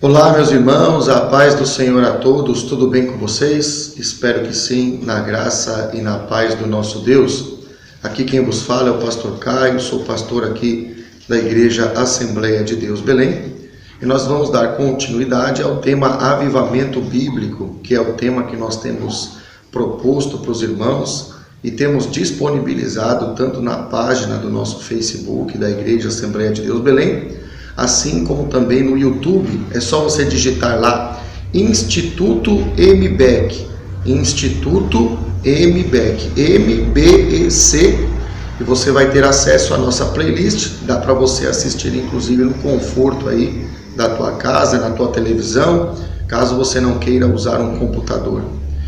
Olá, meus irmãos, a paz do Senhor a todos, tudo bem com vocês? Espero que sim, na graça e na paz do nosso Deus. Aqui quem vos fala é o pastor Caio, sou pastor aqui da Igreja Assembleia de Deus Belém, e nós vamos dar continuidade ao tema Avivamento Bíblico, que é o tema que nós temos proposto para os irmãos e temos disponibilizado tanto na página do nosso Facebook da Igreja Assembleia de Deus Belém, assim como também no YouTube. É só você digitar lá Instituto MBEC, Instituto MBEC, MBEC, e você vai ter acesso à nossa playlist. Dá para você assistir inclusive no conforto aí da tua casa, na tua televisão, caso você não queira usar um computador.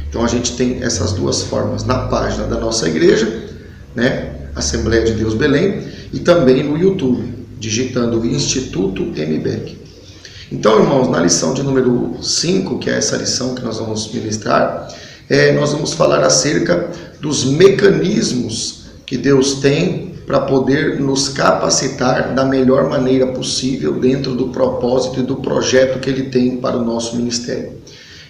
Então a gente tem essas duas formas na página da nossa igreja, né, Assembleia de Deus Belém, e também no YouTube, digitando Instituto MBEC. Então, irmãos, na lição de número 5, que é essa lição que nós vamos ministrar, nós vamos falar acerca dos mecanismos que Deus tem para poder nos capacitar da melhor maneira possível dentro do propósito e do projeto que Ele tem para o nosso ministério.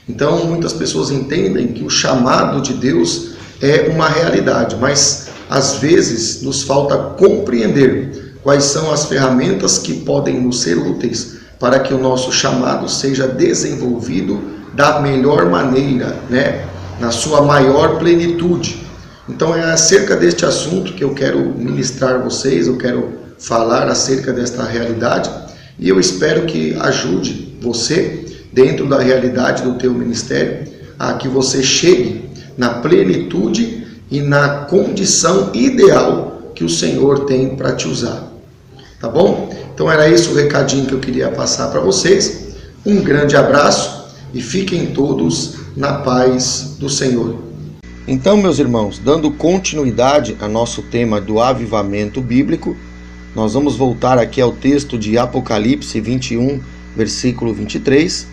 Então, muitas pessoas entendem que o chamado de Deus é uma realidade, mas às vezes nos falta compreender quais são as ferramentas que podem nos ser úteis para que o nosso chamado seja desenvolvido da melhor maneira, né? Na sua maior plenitude. Então é acerca deste assunto que eu quero ministrar a vocês, eu quero falar acerca desta realidade, e eu espero que ajude você, dentro da realidade do teu ministério, a que você chegue na plenitude e na condição ideal que o Senhor tem para te usar. Tá bom? Então era esse o recadinho que eu queria passar para vocês. Um grande abraço e fiquem todos na paz do Senhor. Então, meus irmãos, dando continuidade ao nosso tema do avivamento bíblico, nós vamos voltar aqui ao texto de Apocalipse 21, versículo 23,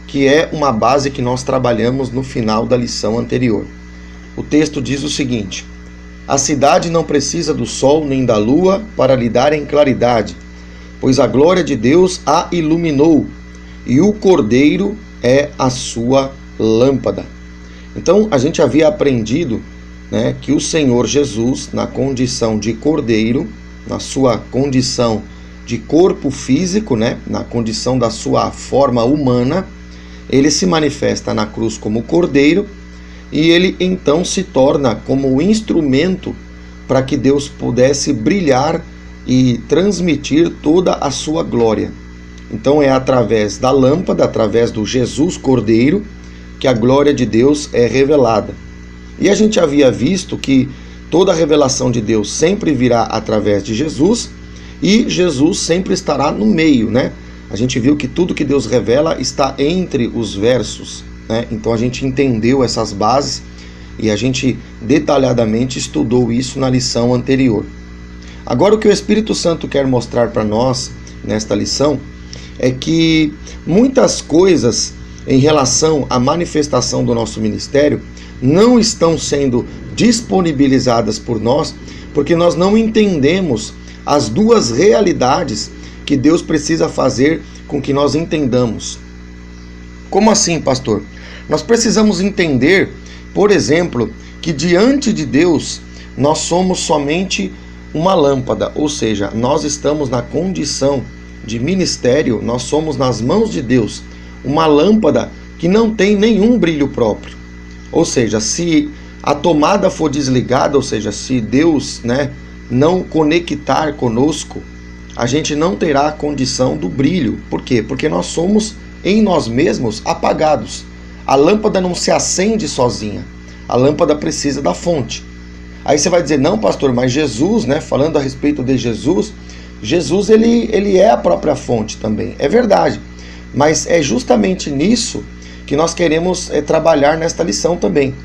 que é uma base que nós trabalhamos no final da lição anterior. O texto diz o seguinte: a cidade não precisa do sol nem da lua para lhe darem claridade, pois a glória de Deus a iluminou, e o Cordeiro é a sua lâmpada. Então, a gente havia aprendido, né, que o Senhor Jesus, na condição de Cordeiro, na sua condição de corpo físico, né, na condição da sua forma humana, ele se manifesta na cruz como Cordeiro, e ele então se torna como o instrumento para que Deus pudesse brilhar e transmitir toda a sua glória. Então é através da lâmpada, através do Jesus Cordeiro, que a glória de Deus é revelada. E a gente havia visto que toda a revelação de Deus sempre virá através de Jesus, e Jesus sempre estará no meio, né? A gente viu que tudo que Deus revela está entre os versos, né? Então a gente entendeu essas bases e a gente detalhadamente estudou isso na lição anterior. Agora o que o Espírito Santo quer mostrar para nós nesta lição é que muitas coisas em relação à manifestação do nosso ministério não estão sendo disponibilizadas por nós porque nós não entendemos as duas realidades que Deus precisa fazer com que nós entendamos. Como assim, pastor? Nós precisamos entender, por exemplo, que diante de Deus nós somos somente uma lâmpada, ou seja, nós estamos na condição de ministério, nós somos nas mãos de Deus, uma lâmpada que não tem nenhum brilho próprio. Ou seja, se a tomada for desligada, ou seja, se Deus, né, não conectar conosco, a gente não terá a condição do brilho. Por quê? Porque nós somos em nós mesmos apagados. A lâmpada não se acende sozinha. A lâmpada precisa da fonte. Aí você vai dizer, não, pastor, mas Jesus, né, falando a respeito de Jesus, Jesus ele é a própria fonte também. É verdade. Mas é justamente nisso que nós queremos trabalhar nesta lição também.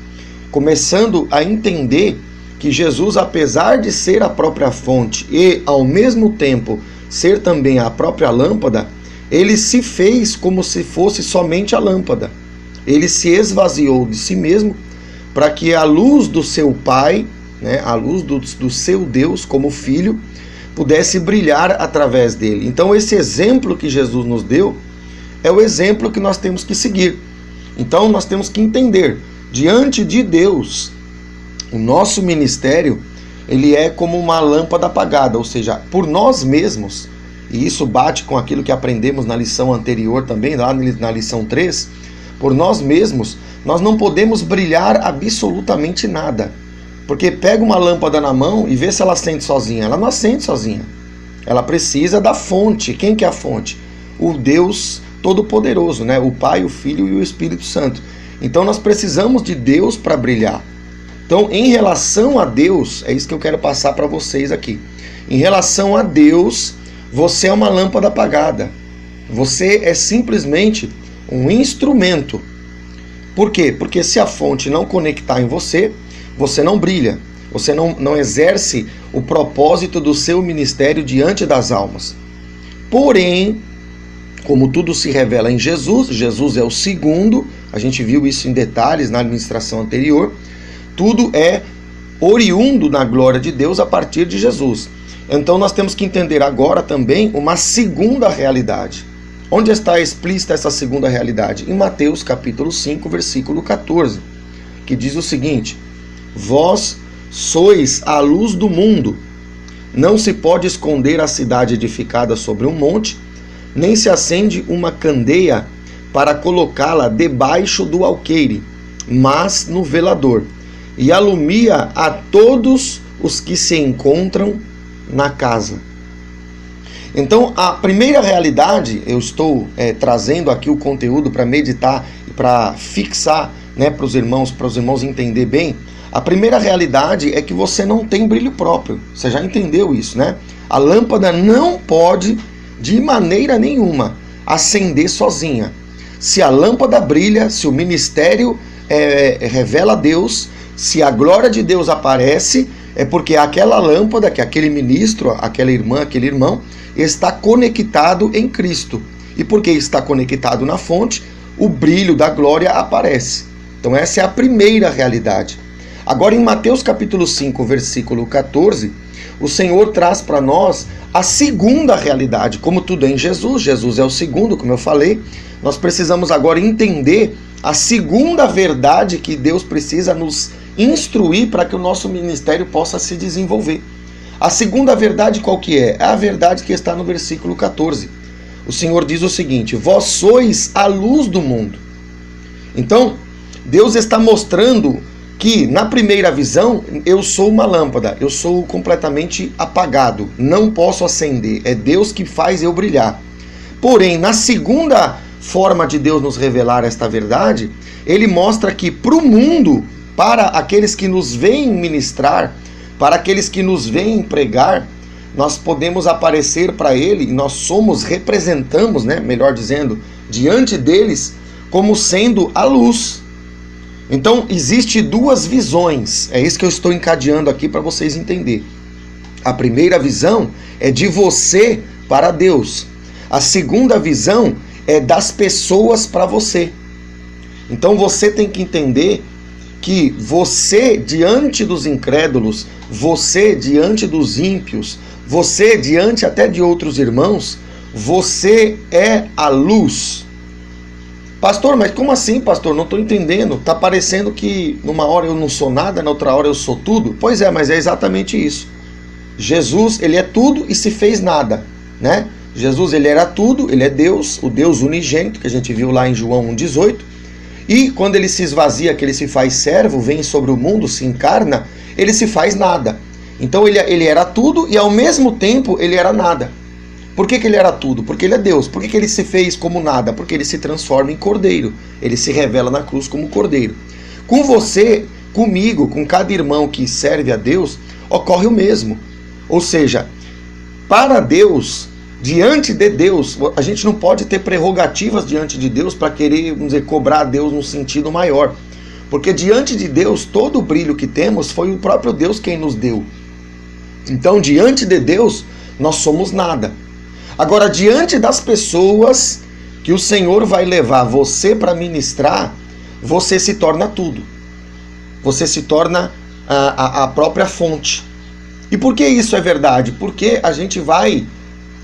Começando a entender que Jesus, apesar de ser a própria fonte e, ao mesmo tempo, ser também a própria lâmpada, ele se fez como se fosse somente a lâmpada. Ele se esvaziou de si mesmo para que a luz do seu Pai, né, a luz do seu Deus como Filho, pudesse brilhar através dele. Então esse exemplo que Jesus nos deu é o exemplo que nós temos que seguir. Então nós temos que entender, diante de Deus, o nosso ministério, ele é como uma lâmpada apagada, ou seja, por nós mesmos, e isso bate com aquilo que aprendemos na lição anterior também, lá na lição 3, por nós mesmos, nós não podemos brilhar absolutamente nada. Porque pega uma lâmpada na mão e vê se ela acende sozinha. Ela não acende sozinha. Ela precisa da fonte. Quem que é a fonte? O Deus Todo-Poderoso, né? O Pai, o Filho e o Espírito Santo. Então nós precisamos de Deus para brilhar. Então, em relação a Deus, é isso que eu quero passar para vocês aqui. Em relação a Deus, você é uma lâmpada apagada. Você é simplesmente um instrumento. Por quê? Porque se a fonte não conectar em você, você não brilha. Você não exerce o propósito do seu ministério diante das almas. Porém, como tudo se revela em Jesus, Jesus é o segundo, a gente viu isso em detalhes na administração anterior, tudo é oriundo na glória de Deus a partir de Jesus. Então nós temos que entender agora também uma segunda realidade. Onde está explícita essa segunda realidade? Em Mateus capítulo 5, versículo 14, que diz o seguinte: vós sois a luz do mundo. Não se pode esconder a cidade edificada sobre um monte, nem se acende uma candeia para colocá-la debaixo do alqueire, mas no velador, e alumia a todos os que se encontram na casa. Então, a primeira realidade, eu estou trazendo aqui o conteúdo para meditar e para fixar, né, para os irmãos entender bem. A primeira realidade é que você não tem brilho próprio. Você já entendeu isso, né? A lâmpada não pode, de maneira nenhuma, acender sozinha. Se a lâmpada brilha, se o ministério revela a Deus, se a glória de Deus aparece, é porque aquela lâmpada, que aquele ministro, aquela irmã, aquele irmão, está conectado em Cristo. E porque está conectado na fonte, o brilho da glória aparece. Então essa é a primeira realidade. Agora em Mateus capítulo 5, versículo 14, o Senhor traz para nós a segunda realidade. Como tudo é em Jesus, Jesus é o segundo, como eu falei, nós precisamos agora entender a segunda verdade que Deus precisa nos instruir para que o nosso ministério possa se desenvolver. A segunda verdade qual que é? É a verdade que está no versículo 14. O Senhor diz o seguinte: vós sois a luz do mundo. Então, Deus está mostrando que, na primeira visão, eu sou uma lâmpada, eu sou completamente apagado, não posso acender, é Deus que faz eu brilhar. Porém, na segunda forma de Deus nos revelar esta verdade, Ele mostra que para o mundo, para aqueles que nos veem ministrar, para aqueles que nos veem pregar, nós podemos aparecer para Ele, e nós representamos, né, melhor dizendo, diante deles, como sendo a luz. Então, existe duas visões, é isso que eu estou encadeando aqui para vocês entenderem. A primeira visão é de você para Deus. A segunda visão é das pessoas para você. Então, você tem que entender que você diante dos incrédulos, você diante dos ímpios, você diante até de outros irmãos, você é a luz. Pastor, mas como assim, pastor? Não estou entendendo. Está parecendo que numa hora eu não sou nada, na outra hora eu sou tudo. Pois é, mas é exatamente isso. Jesus, ele é tudo e se fez nada, né? Jesus, ele era tudo, ele é Deus, o Deus unigênito, que a gente viu lá em João 1,18. E quando ele se esvazia, que ele se faz servo, vem sobre o mundo, se encarna, ele se faz nada. Então ele era tudo e ao mesmo tempo ele era nada. Por que ele era tudo? Porque ele é Deus. Por que ele se fez como nada? Porque ele se transforma em cordeiro. Ele se revela na cruz como cordeiro. Com você, comigo, com cada irmão que serve a Deus, ocorre o mesmo. Ou seja, para Deus, diante de Deus, a gente não pode ter prerrogativas diante de Deus para querer, vamos dizer, cobrar a Deus num sentido maior. Porque diante de Deus, todo o brilho que temos foi o próprio Deus quem nos deu. Então, diante de Deus, nós somos nada. Agora, diante das pessoas que o Senhor vai levar você para ministrar, você se torna tudo. Você se torna a própria fonte. E por que isso é verdade? Porque a gente vai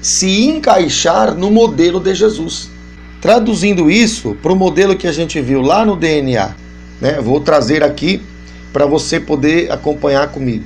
se encaixar no modelo de Jesus. Traduzindo isso para o modelo que a gente viu lá no DNA, né? Vou trazer aqui para você poder acompanhar comigo.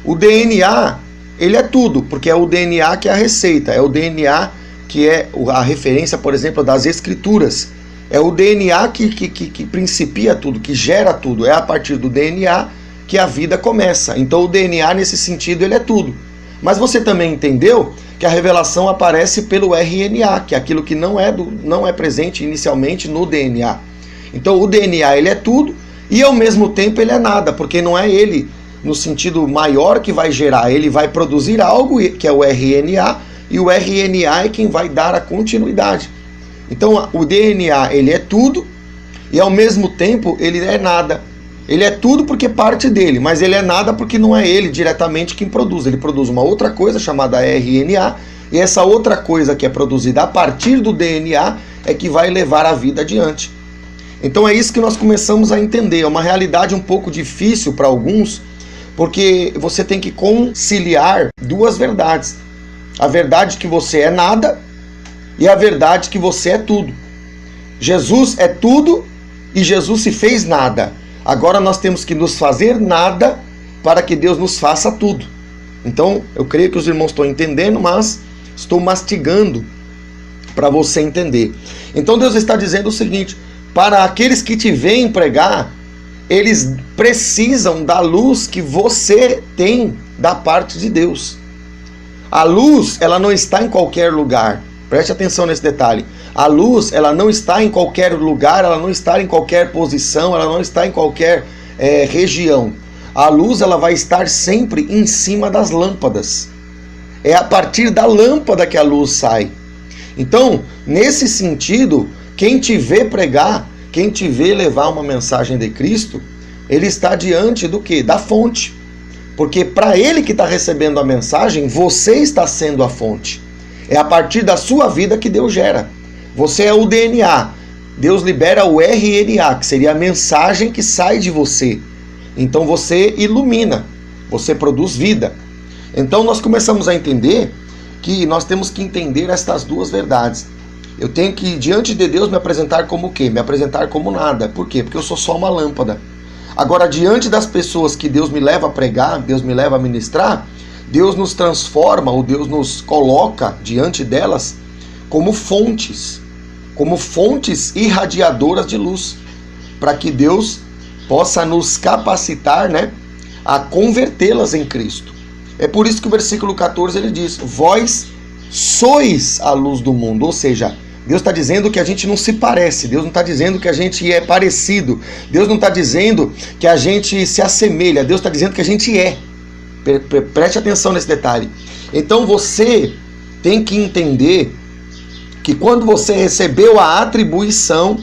O DNA, ele é tudo, porque é o DNA que é a receita, é o DNA que é a referência, por exemplo, das escrituras. É o DNA que principia tudo, que gera tudo. É a partir do DNA que a vida começa. Então o DNA, nesse sentido, ele é tudo. Mas você também entendeu que a revelação aparece pelo RNA, que é aquilo que não é presente inicialmente no DNA. Então o DNA, ele é tudo e ao mesmo tempo ele é nada, porque não é ele no sentido maior que vai gerar, ele vai produzir algo que é o RNA, e o RNA é quem vai dar a continuidade. Então o DNA, ele é tudo e ao mesmo tempo ele é nada. Ele é tudo porque parte dele, mas ele é nada porque não é ele diretamente quem produz. Ele produz uma outra coisa chamada RNA, e essa outra coisa que é produzida a partir do DNA é que vai levar a vida adiante. Então é isso que nós começamos a entender. É uma realidade um pouco difícil para alguns, porque você tem que conciliar duas verdades. A verdade que você é nada e a verdade que você é tudo. Jesus é tudo e Jesus se fez nada. Agora nós temos que nos fazer nada para que Deus nos faça tudo. Então, eu creio que os irmãos estão entendendo, mas estou mastigando para você entender. Então Deus está dizendo o seguinte: para aqueles que te veem pregar, eles precisam da luz que você tem da parte de Deus. A luz, ela não está em qualquer lugar. Preste atenção nesse detalhe. A luz, ela não está em qualquer lugar, ela não está em qualquer posição, ela não está em qualquer região. A luz, ela vai estar sempre em cima das lâmpadas. É a partir da lâmpada que a luz sai. Então, nesse sentido, quem te vê pregar, quem te vê levar uma mensagem de Cristo, ele está diante do quê? Da fonte. Porque para ele que está recebendo a mensagem, você está sendo a fonte. É a partir da sua vida que Deus gera. Você é o DNA. Deus libera o RNA, que seria a mensagem que sai de você. Então você ilumina, você produz vida. Então nós começamos a entender que nós temos que entender estas duas verdades. Eu tenho que, diante de Deus, me apresentar como o quê? Me apresentar como nada. Por quê? Porque eu sou só uma lâmpada. Agora, diante das pessoas que Deus me leva a pregar, Deus me leva a ministrar, Deus nos transforma, ou Deus nos coloca diante delas como fontes irradiadoras de luz, para que Deus possa nos capacitar, né, a convertê-las em Cristo. É por isso que o versículo 14 ele diz: vós sois a luz do mundo. Ou seja, Deus está dizendo que a gente não se parece, Deus não está dizendo que a gente é parecido, Deus não está dizendo que a gente se assemelha, Deus está dizendo que a gente é. Preste atenção nesse detalhe. Então você tem que entender que quando você recebeu a atribuição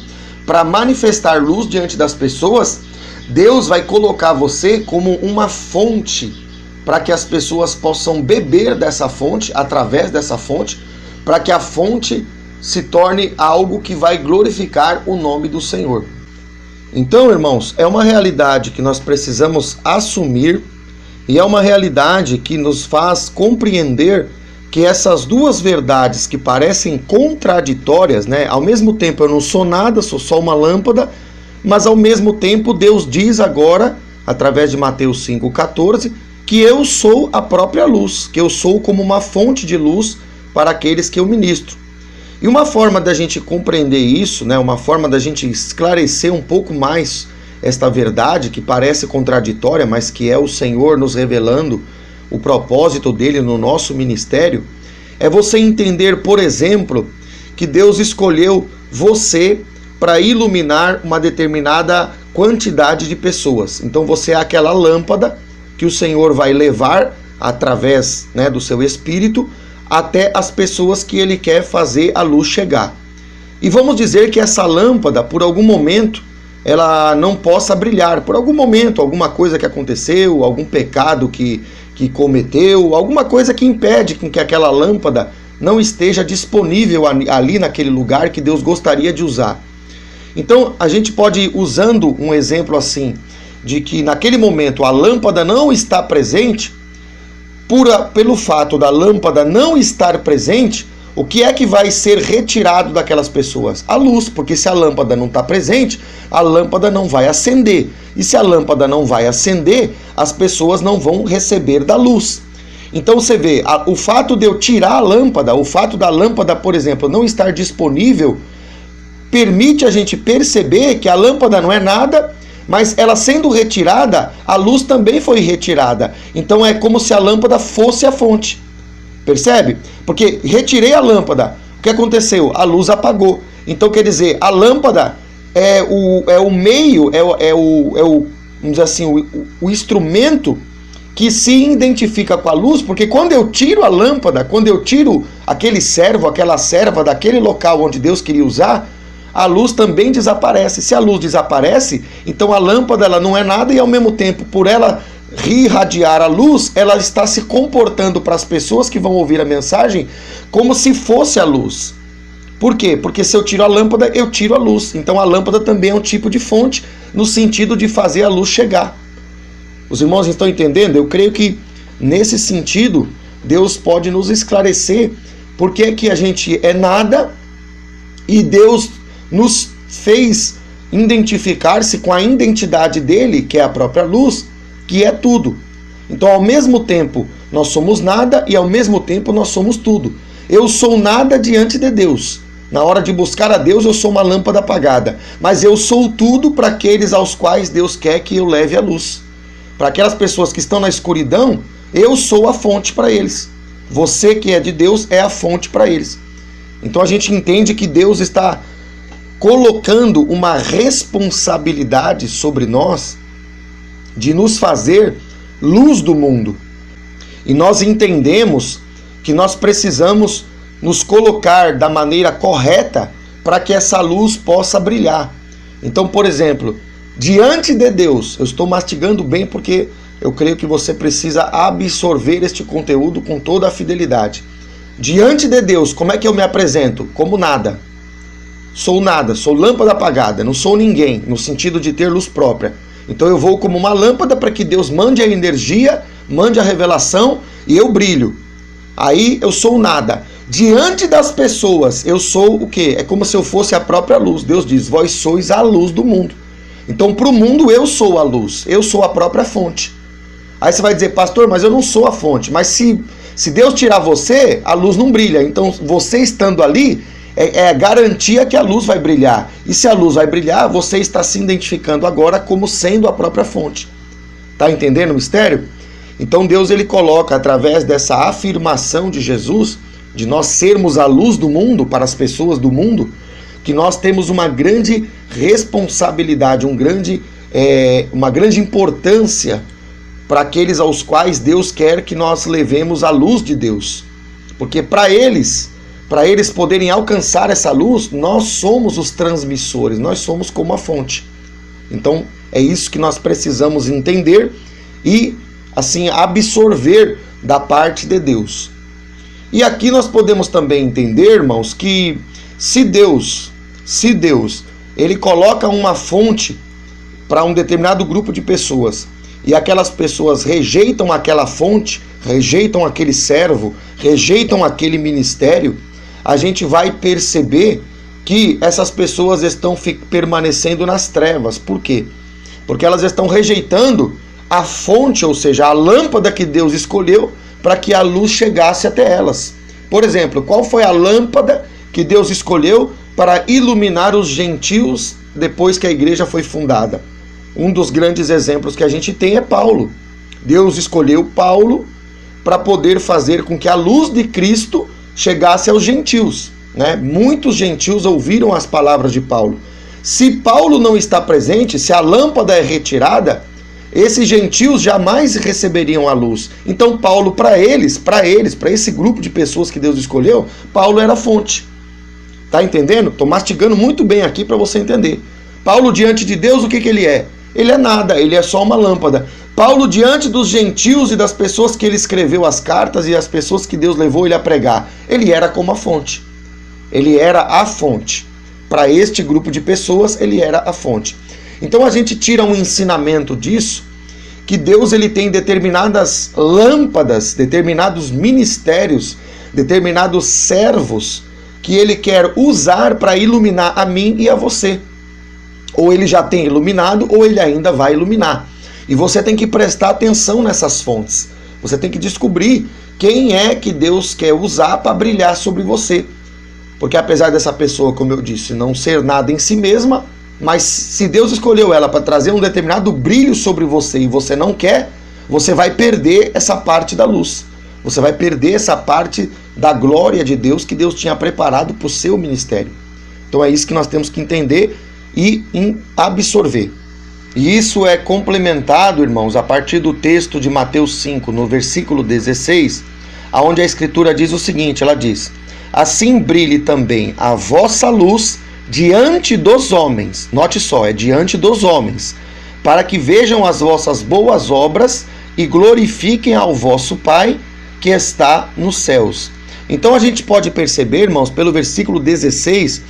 para manifestar luz diante das pessoas, Deus vai colocar você como uma fonte para que as pessoas possam beber dessa fonte, através dessa fonte, para que a fonte se torne algo que vai glorificar o nome do Senhor. Então, irmãos, é uma realidade que nós precisamos assumir e é uma realidade que nos faz compreender que essas duas verdades que parecem contraditórias, né? Ao mesmo tempo eu não sou nada, sou só uma lâmpada, mas ao mesmo tempo Deus diz agora, através de Mateus 5,14, que eu sou a própria luz, que eu sou como uma fonte de luz para aqueles que eu ministro. E uma forma da gente compreender isso, né? Uma forma da gente esclarecer um pouco mais esta verdade que parece contraditória, mas que é o Senhor nos revelando o propósito dele no nosso ministério, é você entender, por exemplo, que Deus escolheu você para iluminar uma determinada quantidade de pessoas. Então você é aquela lâmpada que o Senhor vai levar através, né, do seu Espírito até as pessoas que ele quer fazer a luz chegar. E vamos dizer que essa lâmpada, por algum momento, ela não possa brilhar, por algum momento, alguma coisa que aconteceu, algum pecado que cometeu, alguma coisa que impede com que aquela lâmpada não esteja disponível ali naquele lugar que Deus gostaria de usar. Então a gente pode ir usando um exemplo assim, de que naquele momento a lâmpada não está presente, pelo fato da lâmpada não estar presente, o que é que vai ser retirado daquelas pessoas? A luz, porque se a lâmpada não está presente, a lâmpada não vai acender. E se a lâmpada não vai acender, as pessoas não vão receber da luz. Então você vê, o fato de eu tirar a lâmpada, o fato da lâmpada, por exemplo, não estar disponível, permite a gente perceber que a lâmpada não é nada, mas ela sendo retirada, a luz também foi retirada. Então é como se a lâmpada fosse a fonte. Percebe? Porque retirei a lâmpada, o que aconteceu? A luz apagou. Então quer dizer, a lâmpada é o meio, vamos dizer assim, o instrumento que se identifica com a luz, porque quando eu tiro a lâmpada, quando eu tiro aquele servo, aquela serva daquele local onde Deus queria usar, a luz também desaparece. Se a luz desaparece, então a lâmpada ela não é nada e ao mesmo tempo, por ela irradiar a luz, ela está se comportando para as pessoas que vão ouvir a mensagem como se fosse a luz. Por quê? Porque se eu tiro a lâmpada, eu tiro a luz. Então a lâmpada também é um tipo de fonte no sentido de fazer a luz chegar. Os irmãos estão entendendo? Eu creio que nesse sentido Deus pode nos esclarecer por que que a gente é nada e Deus nos fez identificar-se com a identidade dele, que é a própria luz, que é tudo. Então, ao mesmo tempo, nós somos nada e ao mesmo tempo nós somos tudo. Eu sou nada diante de Deus. Na hora de buscar a Deus, eu sou uma lâmpada apagada. Mas eu sou tudo para aqueles aos quais Deus quer que eu leve a luz. Para aquelas pessoas que estão na escuridão, eu sou a fonte para eles. Você que é de Deus é a fonte para eles. Então a gente entende que Deus está colocando uma responsabilidade sobre nós de nos fazer luz do mundo. E nós entendemos que nós precisamos nos colocar da maneira correta para que essa luz possa brilhar. Então, por exemplo, diante de Deus, eu estou mastigando bem porque eu creio que você precisa absorver este conteúdo com toda a fidelidade. Diante de Deus, como é que eu me apresento? Como nada. Sou nada, sou lâmpada apagada, não sou ninguém, no sentido de ter luz própria. Então eu vou como uma lâmpada para que Deus mande a energia, mande a revelação e eu brilho. Aí eu sou nada. Diante das pessoas, eu sou o quê? É como se eu fosse a própria luz. Deus diz, vós sois a luz do mundo. Então para o mundo eu sou a luz, eu sou a própria fonte. Aí você vai dizer, pastor, mas eu não sou a fonte. Mas se Deus tirar você, a luz não brilha. Então você estando ali, é a garantia que a luz vai brilhar. E se a luz vai brilhar, você está se identificando agora como sendo a própria fonte. Está entendendo o mistério? Então Deus ele coloca, através dessa afirmação de Jesus, de nós sermos a luz do mundo para as pessoas do mundo, que nós temos uma grande responsabilidade, uma grande importância para aqueles aos quais Deus quer que nós levemos a luz de Deus. Porque para eles poderem alcançar essa luz, nós somos os transmissores, nós somos como a fonte. Então é isso que nós precisamos entender e assim absorver da parte de Deus. E aqui nós podemos também entender, irmãos, que se Deus ele coloca uma fonte para um determinado grupo de pessoas e aquelas pessoas rejeitam aquela fonte, rejeitam aquele servo, rejeitam aquele ministério, a gente vai perceber que essas pessoas estão permanecendo nas trevas. Por quê? Porque elas estão rejeitando a fonte, ou seja, a lâmpada que Deus escolheu para que a luz chegasse até elas. Por exemplo, qual foi a lâmpada que Deus escolheu para iluminar os gentios depois que a igreja foi fundada? Um dos grandes exemplos que a gente tem é Paulo. Deus escolheu Paulo para poder fazer com que a luz de Cristo chegasse aos gentios, né? Muitos gentios ouviram as palavras de Paulo. Se Paulo não está presente, se a lâmpada é retirada, esses gentios jamais receberiam a luz. Então Paulo, para esse grupo de pessoas que Deus escolheu, Paulo era a fonte. Tá entendendo? Estou mastigando muito bem aqui para você entender. Paulo diante de Deus, o que ele é? Ele é nada, ele é só uma lâmpada. Paulo diante dos gentios e das pessoas que ele escreveu as cartas e as pessoas que Deus levou ele a pregar, ele era como a fonte. Ele era a fonte. Para este grupo de pessoas, ele era a fonte. Então a gente tira um ensinamento disso, que Deus ele tem determinadas lâmpadas, determinados ministérios determinados servos que ele quer usar para iluminar a mim e a você. Ou ele já tem iluminado, ou ele ainda vai iluminar. E você tem que prestar atenção nessas fontes. Você tem que descobrir quem é que Deus quer usar para brilhar sobre você. Porque apesar dessa pessoa, como eu disse, não ser nada em si mesma, mas se Deus escolheu ela para trazer um determinado brilho sobre você e você não quer, você vai perder essa parte da luz. Você vai perder essa parte da glória de Deus que Deus tinha preparado para o seu ministério. Então é isso que nós temos que entender e absorver. E isso é complementado, irmãos, a partir do texto de Mateus 5, no versículo 16, onde a Escritura diz o seguinte, ela diz: assim brilhe também a vossa luz diante dos homens. Note só, é diante dos homens, para que vejam as vossas boas obras e glorifiquem ao vosso Pai que está nos céus. Então a gente pode perceber, irmãos, pelo versículo 16,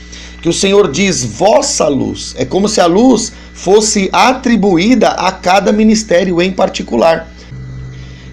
que o Senhor diz vossa luz. É como se a luz fosse atribuída a cada ministério em particular.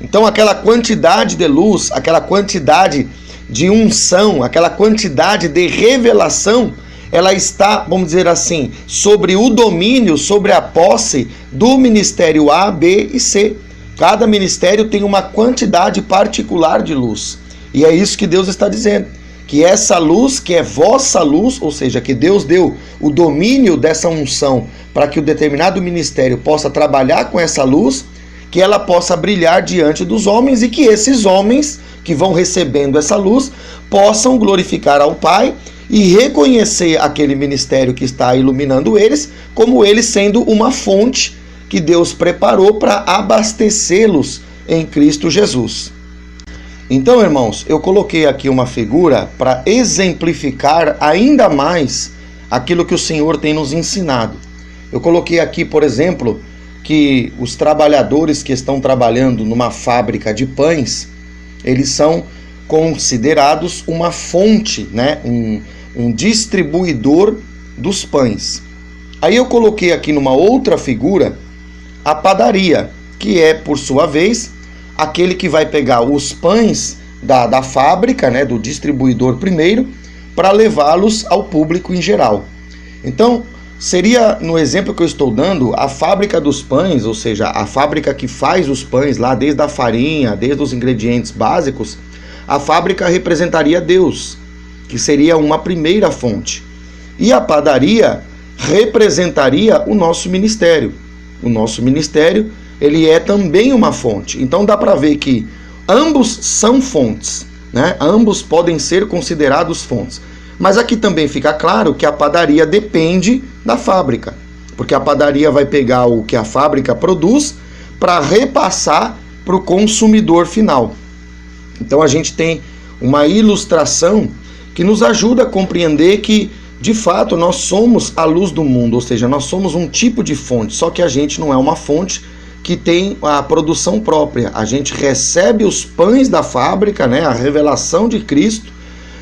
Então aquela quantidade de luz, aquela quantidade de unção, aquela quantidade de revelação, ela está, vamos dizer assim, sobre o domínio, sobre a posse do ministério A, B e C. Cada ministério tem uma quantidade particular de luz. E é isso que Deus está dizendo. Que essa luz, que é vossa luz, ou seja, que Deus deu o domínio dessa unção para que o determinado ministério possa trabalhar com essa luz, que ela possa brilhar diante dos homens e que esses homens que vão recebendo essa luz possam glorificar ao Pai e reconhecer aquele ministério que está iluminando eles como eles sendo uma fonte que Deus preparou para abastecê-los em Cristo Jesus. Então, irmãos, eu coloquei aqui uma figura para exemplificar ainda mais aquilo que o Senhor tem nos ensinado. Eu coloquei aqui, por exemplo, que os trabalhadores que estão trabalhando numa fábrica de pães, eles são considerados uma fonte, né? Um distribuidor dos pães. Aí eu coloquei aqui numa outra figura a padaria, que é, por sua vez, aquele que vai pegar os pães da fábrica, né, do distribuidor primeiro, para levá-los ao público em geral. Então, seria, no exemplo que eu estou dando, a fábrica dos pães, ou seja, a fábrica que faz os pães lá, desde a farinha, desde os ingredientes básicos, a fábrica representaria Deus, que seria uma primeira fonte. E a padaria representaria o nosso ministério. O nosso ministério, ele é também uma fonte. Então dá para ver que ambos são fontes, né? Ambos podem ser considerados fontes. Mas aqui também fica claro que a padaria depende da fábrica, porque a padaria vai pegar o que a fábrica produz para repassar para o consumidor final. Então a gente tem uma ilustração que nos ajuda a compreender que, de fato, nós somos a luz do mundo, ou seja, nós somos um tipo de fonte, só que a gente não é uma fonte que tem a produção própria. A gente recebe os pães da fábrica, né, a revelação de Cristo,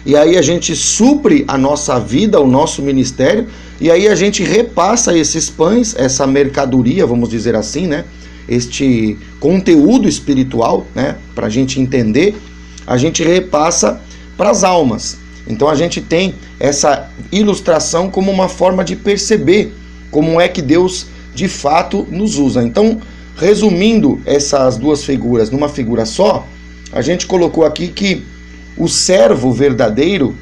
e aí a gente supre a nossa vida, o nosso ministério, e aí a gente repassa esses pães, essa mercadoria, vamos dizer assim, né, este conteúdo espiritual, né, para a gente entender, a gente repassa para as almas. Então a gente tem essa ilustração como uma forma de perceber como é que Deus de fato nos usa. Então, resumindo essas duas figuras numa figura só, a gente colocou aqui que o servo verdadeiro,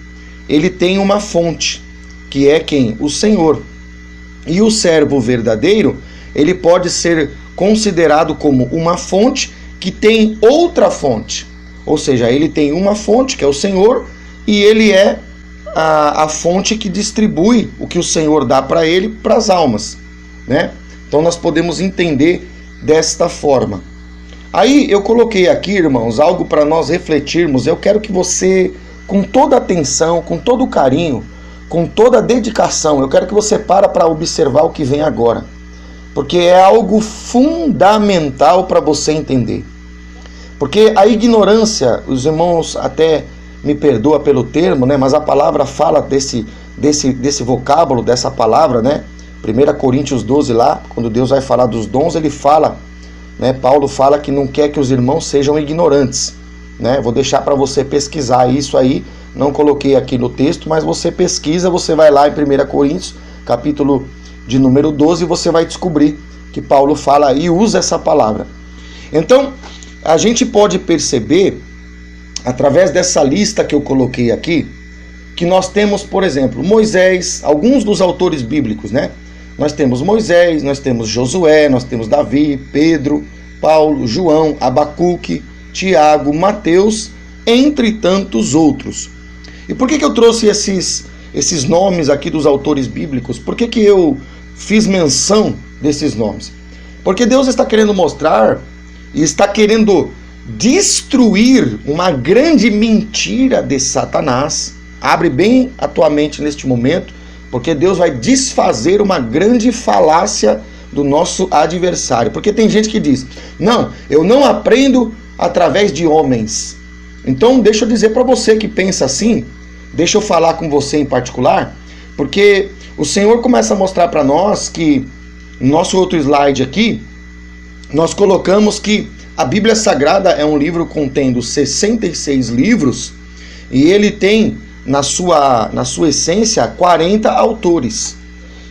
ele tem uma fonte, que é quem? O Senhor. E o servo verdadeiro, ele pode ser considerado como uma fonte que tem outra fonte. Ou seja, ele tem uma fonte, que é o Senhor, e ele é a fonte que distribui o que o Senhor dá para ele, para as almas, né? Então nós podemos entender desta forma. Aí eu coloquei aqui, irmãos, algo para nós refletirmos. Eu quero que você, com toda atenção, com todo carinho, com toda dedicação, eu quero que você para observar o que vem agora. Porque é algo fundamental para você entender. Porque a ignorância, os irmãos até me perdoa pelo termo, né? Mas a palavra fala desse vocábulo, dessa palavra, né? 1 Coríntios 12 lá, quando Deus vai falar dos dons, ele fala, né? Paulo fala que não quer que os irmãos sejam ignorantes. né? Vou deixar para você pesquisar isso aí, não coloquei aqui no texto, mas você pesquisa, você vai lá em 1 Coríntios, capítulo de número 12, e você vai descobrir que Paulo fala e usa essa palavra. Então, a gente pode perceber, através dessa lista que eu coloquei aqui, que nós temos, por exemplo, Moisés, alguns dos autores bíblicos, né? Nós temos Moisés, nós temos Josué, nós temos Davi, Pedro, Paulo, João, Abacuque, Tiago, Mateus, entre tantos outros. E por que eu trouxe esses nomes aqui dos autores bíblicos? Por que eu fiz menção desses nomes? Porque Deus está querendo mostrar e está querendo destruir uma grande mentira de Satanás. Abre bem a tua mente neste momento, porque Deus vai desfazer uma grande falácia do nosso adversário. Porque tem gente que diz, não, eu não aprendo através de homens. Então deixa eu dizer para você que pensa assim, deixa eu falar com você em particular, porque o Senhor começa a mostrar para nós que, no nosso outro slide aqui, nós colocamos que a Bíblia Sagrada é um livro contendo 66 livros, e ele tem na sua essência 40 autores.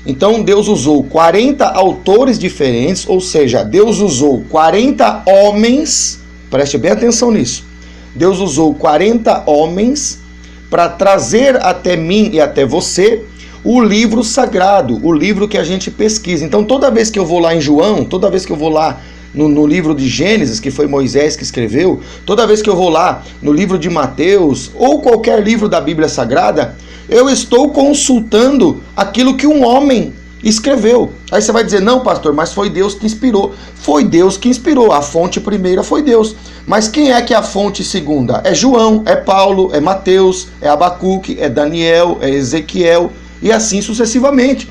Então Deus usou 40 autores diferentes, ou seja, Deus usou 40 homens, preste bem atenção nisso, Deus usou 40 homens para trazer até mim e até você o livro sagrado, o livro que a gente pesquisa. Então toda vez que eu vou lá em João, toda vez que eu vou lá no livro de Gênesis, que foi Moisés que escreveu, toda vez que eu vou lá no livro de Mateus, ou qualquer livro da Bíblia Sagrada, eu estou consultando aquilo que um homem escreveu. Aí você vai dizer, não pastor, mas foi Deus que inspirou. Foi Deus que inspirou, a fonte primeira foi Deus. Mas quem é que é a fonte segunda? É João, é Paulo, é Mateus, é Abacuque, é Daniel, é Ezequiel, e assim sucessivamente.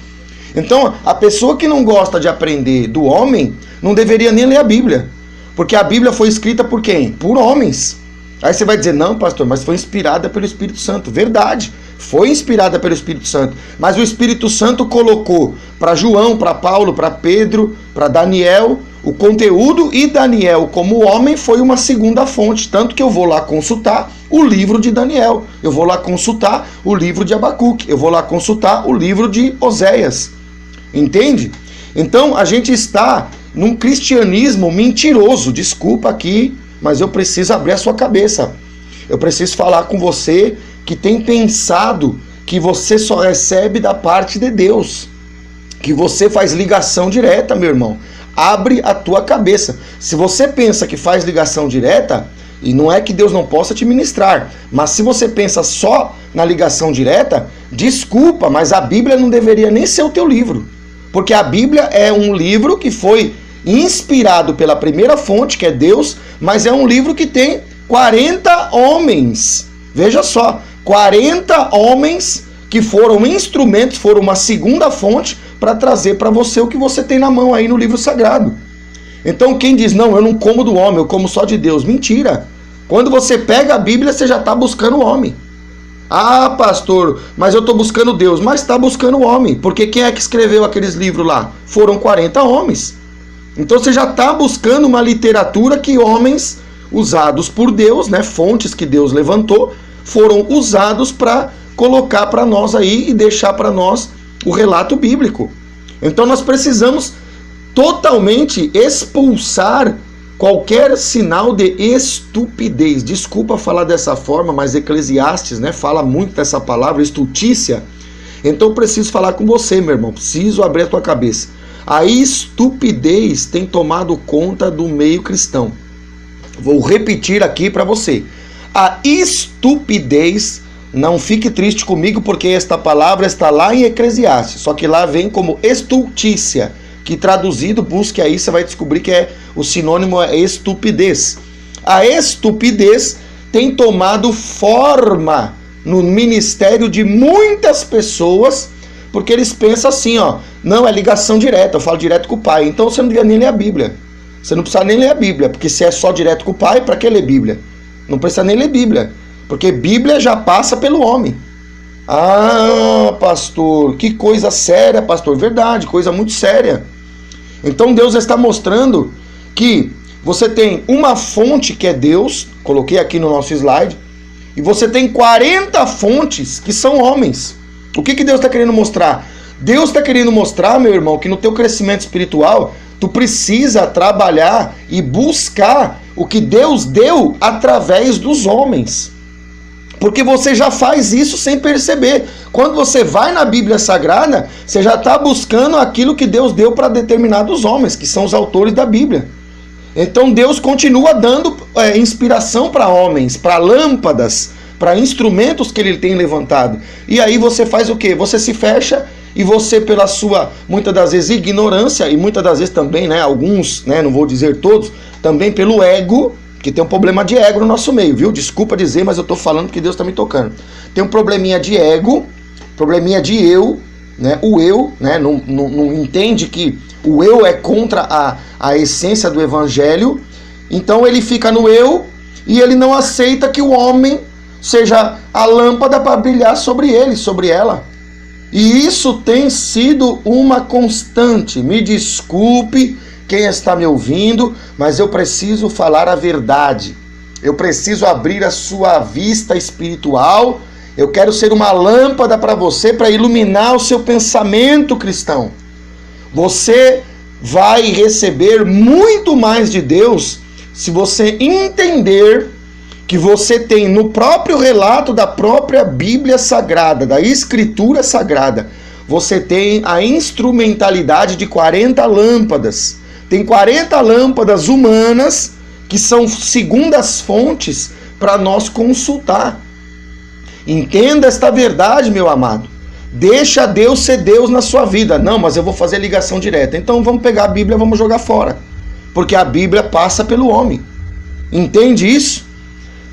Então, a pessoa que não gosta de aprender do homem, não deveria nem ler a Bíblia. Porque a Bíblia foi escrita por quem? Por homens. Aí você vai dizer, não pastor, mas foi inspirada pelo Espírito Santo. Verdade, foi inspirada pelo Espírito Santo. Mas o Espírito Santo colocou para João, para Paulo, para Pedro, para Daniel, o conteúdo, e Daniel, como homem, foi uma segunda fonte. Tanto que eu vou lá consultar o livro de Daniel, eu vou lá consultar o livro de Abacuque, eu vou lá consultar o livro de Oséias. Entende? Então a gente está num cristianismo mentiroso. Desculpa aqui, mas eu preciso abrir a sua cabeça. Eu preciso falar com você que tem pensado que você só recebe da parte de Deus, que você faz ligação direta, meu irmão. Abre a tua cabeça. Se você pensa que faz ligação direta, e não é que Deus não possa te ministrar, mas se você pensa só na ligação direta, desculpa, mas a Bíblia não deveria nem ser o teu livro. Porque a Bíblia é um livro que foi inspirado pela primeira fonte, que é Deus, mas é um livro que tem 40 homens. Veja só, 40 homens que foram instrumentos, foram uma segunda fonte para trazer para você o que você tem na mão aí no livro sagrado. Então quem diz, não, eu não como do homem, eu como só de Deus. Mentira. Quando você pega a Bíblia, você já está buscando o homem. Ah, pastor, mas eu estou buscando Deus. Mas está buscando o homem, porque quem é que escreveu aqueles livros lá? Foram 40 homens. Então você já está buscando uma literatura que homens usados por Deus, né, fontes que Deus levantou, foram usados para colocar para nós aí e deixar para nós o relato bíblico. Então nós precisamos totalmente expulsar qualquer sinal de estupidez. Desculpa falar dessa forma, mas Eclesiastes, né, fala muito dessa palavra, estultícia. Então eu preciso falar com você, meu irmão, preciso abrir a tua cabeça. A estupidez tem tomado conta do meio cristão. Vou repetir aqui para você. A estupidez, não fique triste comigo, porque esta palavra está lá em Eclesiastes, só que lá vem como estultícia, que traduzido, busque aí, você vai descobrir que o sinônimo é estupidez. A estupidez tem tomado forma no ministério de muitas pessoas, porque eles pensam assim, ó, não, é ligação direta, eu falo direto com o pai, então você não devia nem ler a Bíblia. Você não precisa nem ler a Bíblia, porque se é só direto com o pai, para que ler Bíblia? Não precisa nem ler Bíblia, porque Bíblia já passa pelo homem. Ah, pastor, que coisa séria, pastor. Verdade, coisa muito séria. Então Deus está mostrando que você tem uma fonte que é Deus, coloquei aqui no nosso slide, e você tem 40 fontes que são homens. O que Deus está querendo mostrar? Deus está querendo mostrar, meu irmão, que no teu crescimento espiritual, tu precisa trabalhar e buscar o que Deus deu através dos homens. Porque você já faz isso sem perceber. Quando você vai na Bíblia Sagrada, você já está buscando aquilo que Deus deu para determinados homens, que são os autores da Bíblia. Então Deus continua dando inspiração para homens, para lâmpadas, para instrumentos que Ele tem levantado. E aí você faz o quê? Você se fecha e você, pela sua, muitas das vezes, ignorância, e muitas das vezes também, né, alguns, né, não vou dizer todos, também pelo ego, que tem um problema de ego no nosso meio, viu? Desculpa dizer, mas eu tô falando que Deus tá me tocando. Tem um probleminha de ego, probleminha de eu, né? O eu, né? Não entende que o eu é contra a essência do evangelho. Então ele fica no eu e ele não aceita que o homem seja a lâmpada para brilhar sobre ele, sobre ela. E isso tem sido uma constante. Me desculpe quem está me ouvindo, mas eu preciso falar a verdade. Eu preciso abrir a sua vista espiritual. Eu quero ser uma lâmpada para você, para iluminar o seu pensamento cristão. Você vai receber muito mais de Deus se você entender que você tem no próprio relato da própria Bíblia Sagrada, da Escritura Sagrada, você tem a instrumentalidade de 40 lâmpadas. Tem 40 lâmpadas humanas que são segundas fontes para nós consultar. Entenda esta verdade, meu amado. Deixa Deus ser Deus na sua vida. Não, mas eu vou fazer ligação direta. Então vamos pegar a Bíblia e vamos jogar fora. Porque a Bíblia passa pelo homem. Entende isso?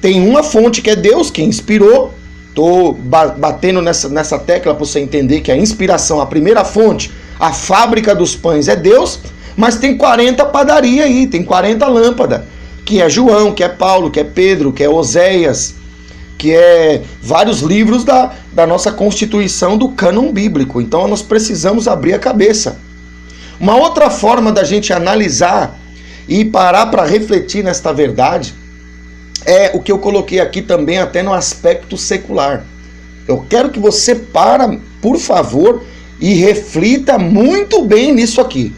Tem uma fonte que é Deus, que inspirou. Estou batendo nessa tecla para você entender que a inspiração, a primeira fonte, a fábrica dos pães é Deus. Mas tem 40 padarias aí, tem 40 lâmpadas, que é João, que é Paulo, que é Pedro, que é Oséias, que é vários livros da nossa constituição do cânon bíblico. Então nós precisamos abrir a cabeça. Uma outra forma da gente analisar e parar para refletir nesta verdade é o que eu coloquei aqui também até no aspecto secular. Eu quero que você por favor, e reflita muito bem nisso aqui.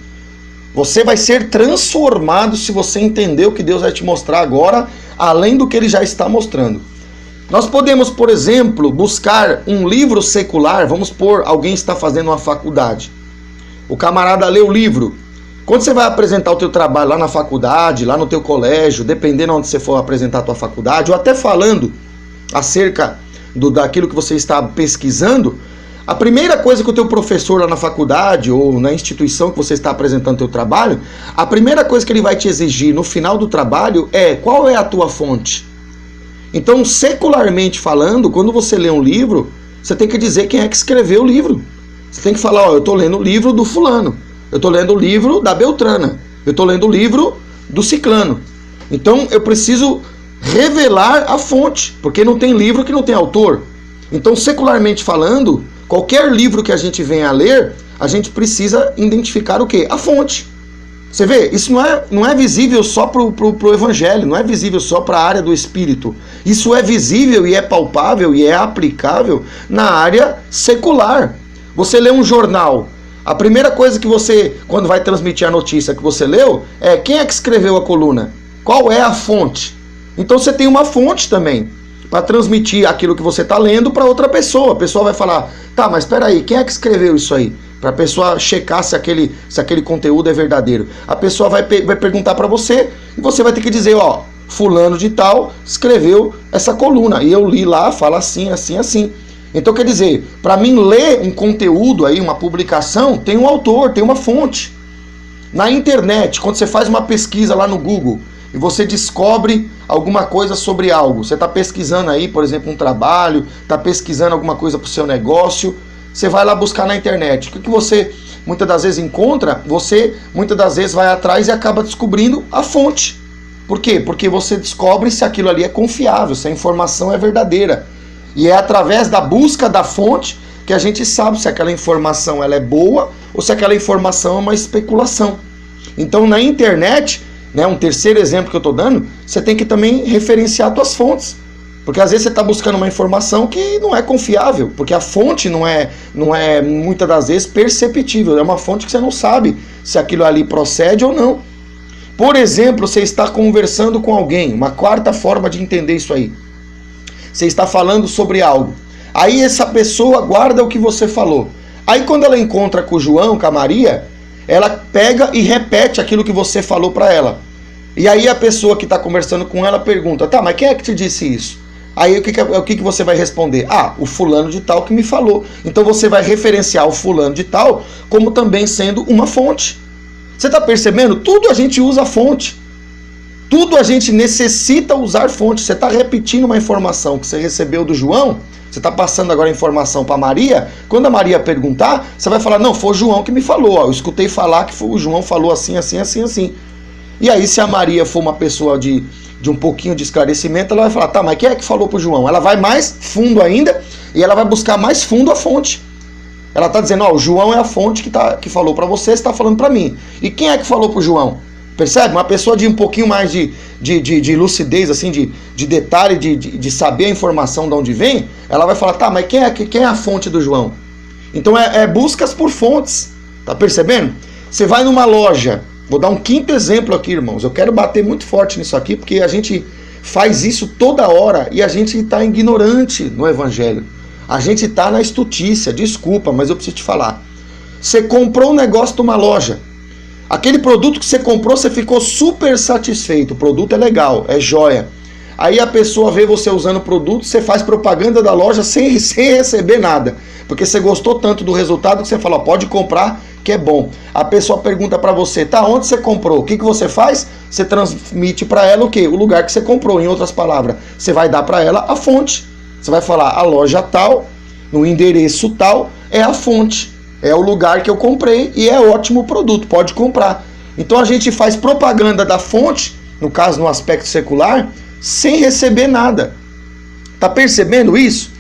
Você vai ser transformado se você entender o que Deus vai te mostrar agora, além do que Ele já está mostrando. Nós podemos, por exemplo, buscar um livro secular. Vamos supor, alguém está fazendo uma faculdade. O camarada lê o livro. Quando você vai apresentar o teu trabalho lá na faculdade, lá no teu colégio, dependendo onde você for apresentar a tua faculdade, ou até falando acerca daquilo que você está pesquisando, a primeira coisa que o teu professor lá na faculdade ou na instituição que você está apresentando o teu trabalho, a primeira coisa que ele vai te exigir no final do trabalho é qual é a tua fonte. Então, secularmente falando, quando você lê um livro, você tem que dizer quem é que escreveu o livro. Você tem que falar, ó, eu estou lendo o livro do fulano, eu estou lendo o livro da Beltrana, eu estou lendo o livro do ciclano. Então, eu preciso revelar a fonte, porque não tem livro que não tem autor. Então, secularmente falando, qualquer livro que a gente venha a ler, a gente precisa identificar o quê? A fonte. Você vê, isso não é visível só para o evangelho, não é visível só para a área do espírito. Isso é visível e é palpável e é aplicável na área secular. Você lê um jornal, a primeira coisa que você, quando vai transmitir a notícia que você leu, é quem é que escreveu a coluna? Qual é a fonte? Então você tem uma fonte também para transmitir aquilo que você está lendo para outra pessoa. A pessoa vai falar, tá, mas espera aí, quem é que escreveu isso aí? Para a pessoa checar se aquele conteúdo é verdadeiro. A pessoa vai perguntar para você e você vai ter que dizer, ó, fulano de tal escreveu essa coluna e eu li lá, fala assim, assim, assim. Então quer dizer, para mim ler um conteúdo aí, uma publicação, tem um autor, tem uma fonte. Na internet, quando você faz uma pesquisa lá no Google e você descobre alguma coisa sobre algo, você está pesquisando aí, por exemplo, um trabalho, está pesquisando alguma coisa para o seu negócio, você vai lá buscar na internet. O que você muitas das vezes encontra, você muitas das vezes vai atrás e acaba descobrindo a fonte. Por quê? Porque você descobre se aquilo ali é confiável, se a informação é verdadeira. E é através da busca da fonte que a gente sabe se aquela informação ela é boa ou se aquela informação é uma especulação. Então na internet né, um terceiro exemplo que eu estou dando, você tem que também referenciar as tuas fontes. Porque às vezes você está buscando uma informação que não é confiável, porque a fonte não é muitas das vezes perceptível, é uma fonte que você não sabe se aquilo ali procede ou não. Por exemplo, você está conversando com alguém, uma quarta forma de entender isso aí. Você está falando sobre algo, aí essa pessoa guarda o que você falou. Aí quando ela encontra com o João, com a Maria, ela pega e repete aquilo que você falou para ela. E aí a pessoa que está conversando com ela pergunta, tá, mas quem é que te disse isso? Aí o que você vai responder? Ah, o fulano de tal que me falou. Então você vai referenciar o fulano de tal como também sendo uma fonte. Você está percebendo? Tudo a gente usa fonte. Tudo a gente necessita usar fonte. Você está repetindo uma informação que você recebeu do João, você está passando agora a informação para Maria. Quando a Maria perguntar, você vai falar, não, foi o João que me falou. Ó, eu escutei falar que o João falou assim, assim, assim, assim. E aí se a Maria for uma pessoa de um pouquinho de esclarecimento, ela vai falar, tá, mas quem é que falou pro João? Ela vai mais fundo ainda e ela vai buscar mais fundo a fonte. Ela está dizendo, ó, o João é a fonte que falou para você está falando para mim. E quem é que falou pro João? Percebe? Uma pessoa de um pouquinho mais de lucidez, assim, de detalhe, de saber a informação de onde vem, ela vai falar, tá, mas quem é a fonte do João? Então é buscas por fontes, tá percebendo? Você vai numa loja, vou dar um quinto exemplo aqui, irmãos, eu quero bater muito forte nisso aqui, porque a gente faz isso toda hora e a gente está ignorante no evangelho. A gente está na estutícia, desculpa, mas eu preciso te falar. Você comprou um negócio numa loja, aquele produto que você comprou, você ficou super satisfeito, o produto é legal, é joia. Aí a pessoa vê você usando o produto, você faz propaganda da loja sem receber nada, porque você gostou tanto do resultado que você fala, pode comprar, que é bom. A pessoa pergunta para você, tá, onde você comprou? O que você faz? Você transmite para ela o quê? O lugar que você comprou, em outras palavras. Você vai dar para ela a fonte. Você vai falar, a loja tal, no endereço tal, é a fonte. É o lugar que eu comprei e é ótimo produto, pode comprar. Então a gente faz propaganda da fonte, no caso no aspecto secular, sem receber nada. Tá percebendo isso?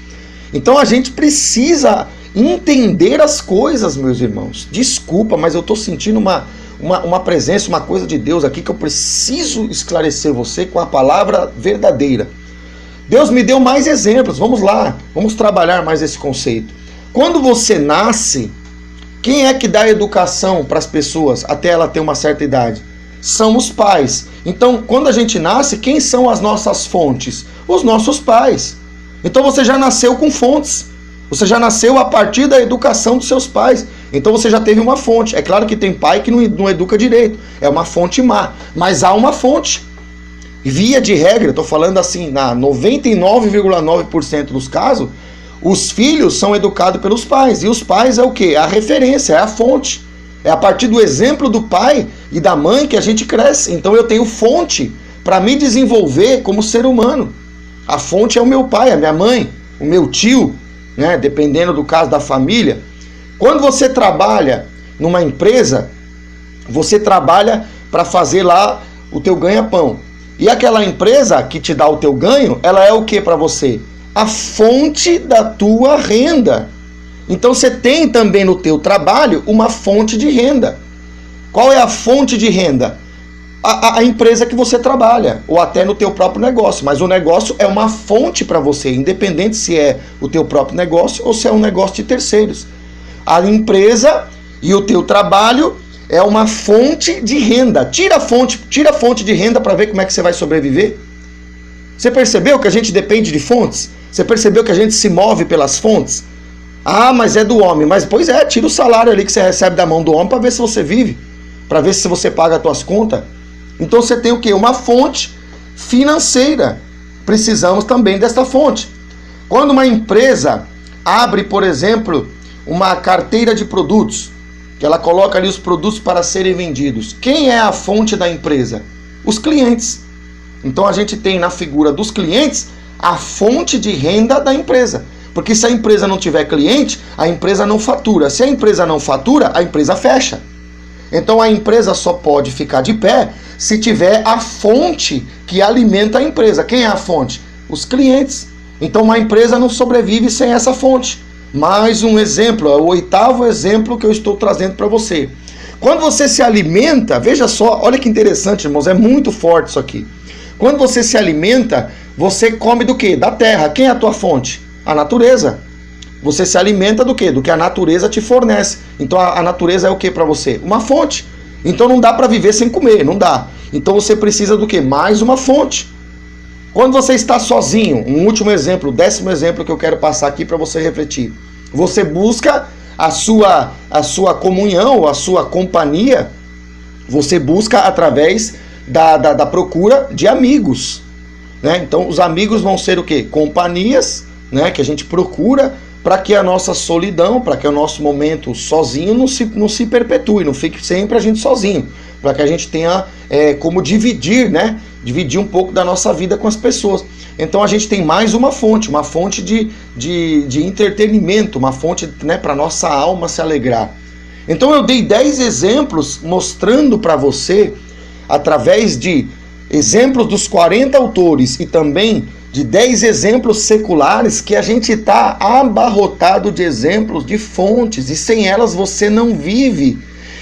Então a gente precisa entender as coisas, meus irmãos. Desculpa, mas eu tô sentindo uma presença, uma coisa de Deus aqui que eu preciso esclarecer você com a palavra verdadeira. Deus me deu mais exemplos, vamos lá, vamos trabalhar mais esse conceito. Quando você nasce, quem é que dá educação para as pessoas até ela ter uma certa idade? São os pais. Então, quando a gente nasce, quem são as nossas fontes? Os nossos pais. Então você já nasceu com fontes. Você já nasceu a partir da educação dos seus pais. Então você já teve uma fonte. É claro que tem pai que não educa direito. É uma fonte má. Mas há uma fonte. Via de regra, estou falando assim, na 99,9% dos casos, os filhos são educados pelos pais. E os pais é o quê? A referência, é a fonte. É a partir do exemplo do pai e da mãe que a gente cresce. Então eu tenho fonte para me desenvolver como ser humano. A fonte é o meu pai, a minha mãe, o meu tio, né? Dependendo do caso da família. Quando você trabalha numa empresa, você trabalha para fazer lá o teu ganha-pão. E aquela empresa que te dá o teu ganho, ela é o que para você? A fonte da tua renda. Então você tem também no teu trabalho uma fonte de renda. Qual é a fonte de renda? A empresa que você trabalha, ou até no teu próprio negócio. Mas o negócio é uma fonte para você, independente se é o teu próprio negócio ou se é um negócio de terceiros. A empresa e o teu trabalho é uma fonte de renda. Tira a fonte de renda para ver como é que você vai sobreviver. Você percebeu que a gente depende de fontes? Você percebeu que a gente se move pelas fontes? Ah, mas é do homem. Mas, pois é, tira o salário ali que você recebe da mão do homem para ver se você vive. Para ver se você paga as tuas contas. Então você tem o quê? Uma fonte financeira. Precisamos também dessa fonte. Quando uma empresa abre, por exemplo, uma carteira de produtos, que ela coloca ali os produtos para serem vendidos. Quem é a fonte da empresa? Os clientes. Então a gente tem na figura dos clientes a fonte de renda da empresa. Porque se a empresa não tiver cliente, a empresa não fatura. Se a empresa não fatura, a empresa fecha. Então a empresa só pode ficar de pé se tiver a fonte que alimenta a empresa. Quem é a fonte? Os clientes. Então uma empresa não sobrevive sem essa fonte. Mais um exemplo, é o 8º exemplo que eu estou trazendo para você. Quando você se alimenta, veja só, olha que interessante, irmãos, é muito forte isso aqui. Quando você se alimenta, você come do quê? Da terra. Quem é a tua fonte? A natureza. Você se alimenta do quê? Do que a natureza te fornece. Então a natureza é o que para você? Uma fonte. Então não dá para viver sem comer, não dá. Então você precisa do quê? Mais uma fonte. Quando você está sozinho, um último exemplo, 10º exemplo que eu quero passar aqui para você refletir. Você busca a sua comunhão, a sua companhia, você busca através da procura de amigos, né? Então os amigos vão ser o quê? Companhias, né? Que a gente procura para que a nossa solidão, para que o nosso momento sozinho não se perpetue, não fique sempre a gente sozinho, para que a gente tenha como dividir, né? Dividir um pouco da nossa vida com as pessoas. Então a gente tem mais uma fonte de entretenimento, uma fonte, né, para nossa alma se alegrar. Então eu dei 10 exemplos mostrando para você, através de exemplos dos 40 autores e também de 10 exemplos seculares, que a gente está abarrotado de exemplos, de fontes, e sem elas você não vive.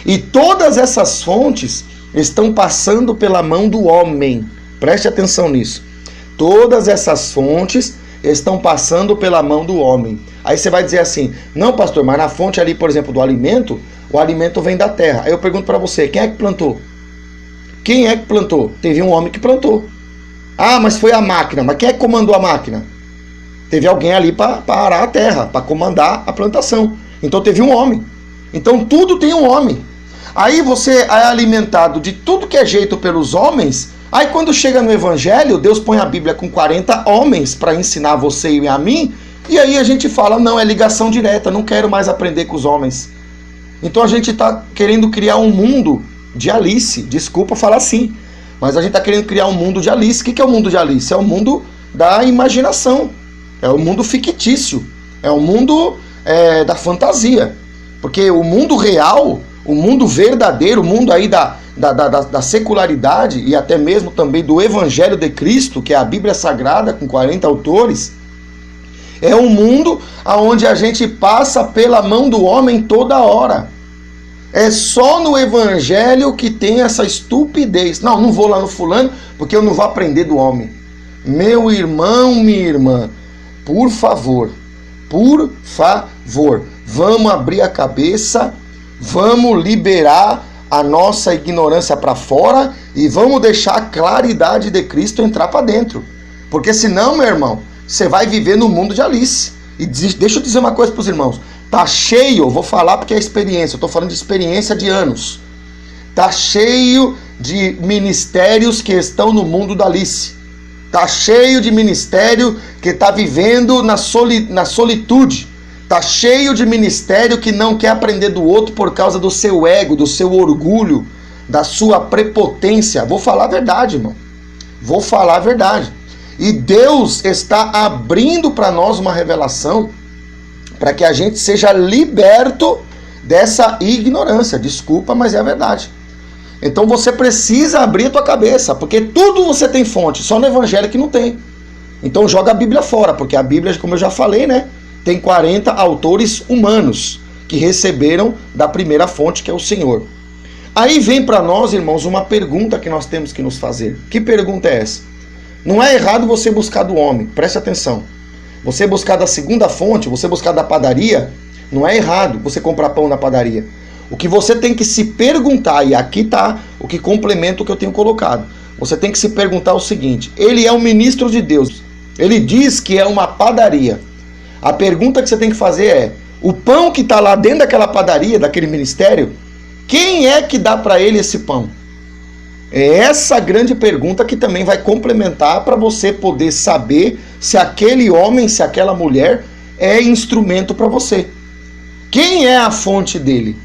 E todas essas fontes estão passando pela mão do homem. Preste atenção nisso. Todas essas fontes estão passando pela mão do homem. Aí você vai dizer assim, não pastor, mas na fonte ali, por exemplo, do alimento, o alimento vem da terra. Aí eu pergunto para você, quem é que plantou? Quem é que plantou? Teve um homem que plantou. Ah, mas foi a máquina. Mas quem é que comandou a máquina? Teve alguém ali para arar a terra, para comandar a plantação. Então teve um homem. Então tudo tem um homem. Aí você é alimentado de tudo que é jeito pelos homens. Aí quando chega no evangelho, Deus põe a Bíblia com 40 homens para ensinar você e a mim. E aí a gente fala, não, é ligação direta, não quero mais aprender com os homens. Então a gente está querendo criar um mundo de Alice. Desculpa falar assim, mas a gente está querendo criar um mundo de Alice. O que é o mundo de Alice? É o mundo da imaginação. É o mundo fictício. É o mundo da fantasia. Porque o mundo real, o mundo verdadeiro, o mundo aí da secularidade e até mesmo também do Evangelho de Cristo, que é a Bíblia Sagrada com 40 autores, é um mundo onde a gente passa pela mão do homem toda hora. É só no Evangelho que tem essa estupidez. Não vou lá no fulano porque eu não vou aprender do homem. Meu irmão, minha irmã, por favor, vamos abrir a cabeça, vamos liberar a nossa ignorância para fora e vamos deixar a claridade de Cristo entrar para dentro. Porque senão, meu irmão, você vai viver no mundo de Alice. E deixa eu dizer uma coisa para os irmãos. Tá cheio, vou falar porque é experiência, eu estou falando de experiência de anos. Tá cheio de ministérios que estão no mundo da Alice. Tá cheio de ministério que está vivendo na solitude. Tá cheio de ministério que não quer aprender do outro por causa do seu ego, do seu orgulho, da sua prepotência. Vou falar a verdade, irmão. Vou falar a verdade. E Deus está abrindo para nós uma revelação para que a gente seja liberto dessa ignorância. Desculpa, mas é a verdade. Então você precisa abrir a tua cabeça, porque tudo você tem fonte, só no Evangelho que não tem. Então joga a Bíblia fora, porque a Bíblia, como eu já falei, né, tem 40 autores humanos que receberam da primeira fonte, que é o Senhor. Aí vem para nós, irmãos, uma pergunta que nós temos que nos fazer. Que pergunta é essa? Não é errado você buscar do homem, preste atenção. Você buscar da segunda fonte, você buscar da padaria, não é errado você comprar pão na padaria. O que você tem que se perguntar, e aqui está o que complementa o que eu tenho colocado. Você tem que se perguntar o seguinte: ele é um ministro de Deus, ele diz que é uma padaria. A pergunta que você tem que fazer é: o pão que está lá dentro daquela padaria, daquele ministério, quem é que dá para ele esse pão? É essa grande pergunta que também vai complementar para você poder saber se aquele homem, se aquela mulher é instrumento para você. Quem é a fonte dele?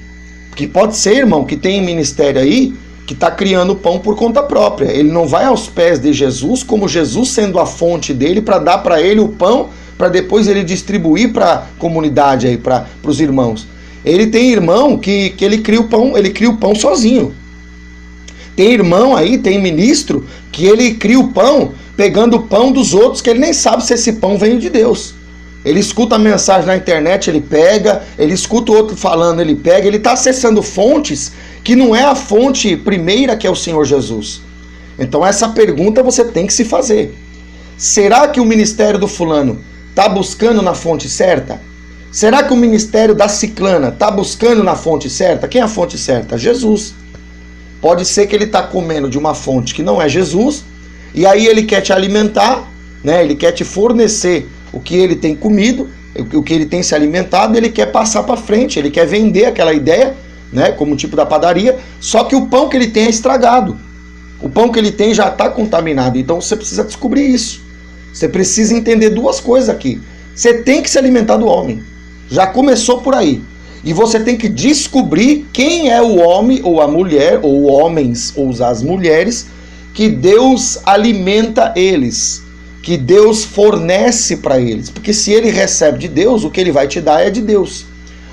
Porque pode ser, irmão, que tem ministério aí que está criando pão por conta própria. Ele não vai aos pés de Jesus, como Jesus sendo a fonte dele, para dar para ele o pão, para depois ele distribuir para a comunidade aí, para os irmãos. Ele tem irmão que ele cria o pão sozinho. Tem irmão aí, tem ministro, que ele cria o pão, pegando o pão dos outros, que ele nem sabe se esse pão veio de Deus. Ele escuta a mensagem na internet, ele pega, ele escuta o outro falando, ele pega, ele está acessando fontes que não é a fonte primeira que é o Senhor Jesus. Então essa pergunta você tem que se fazer. Será que o ministério do fulano está buscando na fonte certa? Será que o ministério da ciclana está buscando na fonte certa? Quem é a fonte certa? Jesus. Pode ser que ele está comendo de uma fonte que não é Jesus, e aí ele quer te alimentar, né? Ele quer te fornecer o que ele tem comido, o que ele tem se alimentado, ele quer passar para frente, ele quer vender aquela ideia, né? Como tipo da padaria, só que o pão que ele tem é estragado. O pão que ele tem já está contaminado, então você precisa descobrir isso. Você precisa entender duas coisas aqui. Você tem que se alimentar do homem. Já começou por aí. E você tem que descobrir quem é o homem ou a mulher, ou homens ou as mulheres, que Deus alimenta eles, que Deus fornece para eles. Porque se ele recebe de Deus, o que ele vai te dar é de Deus.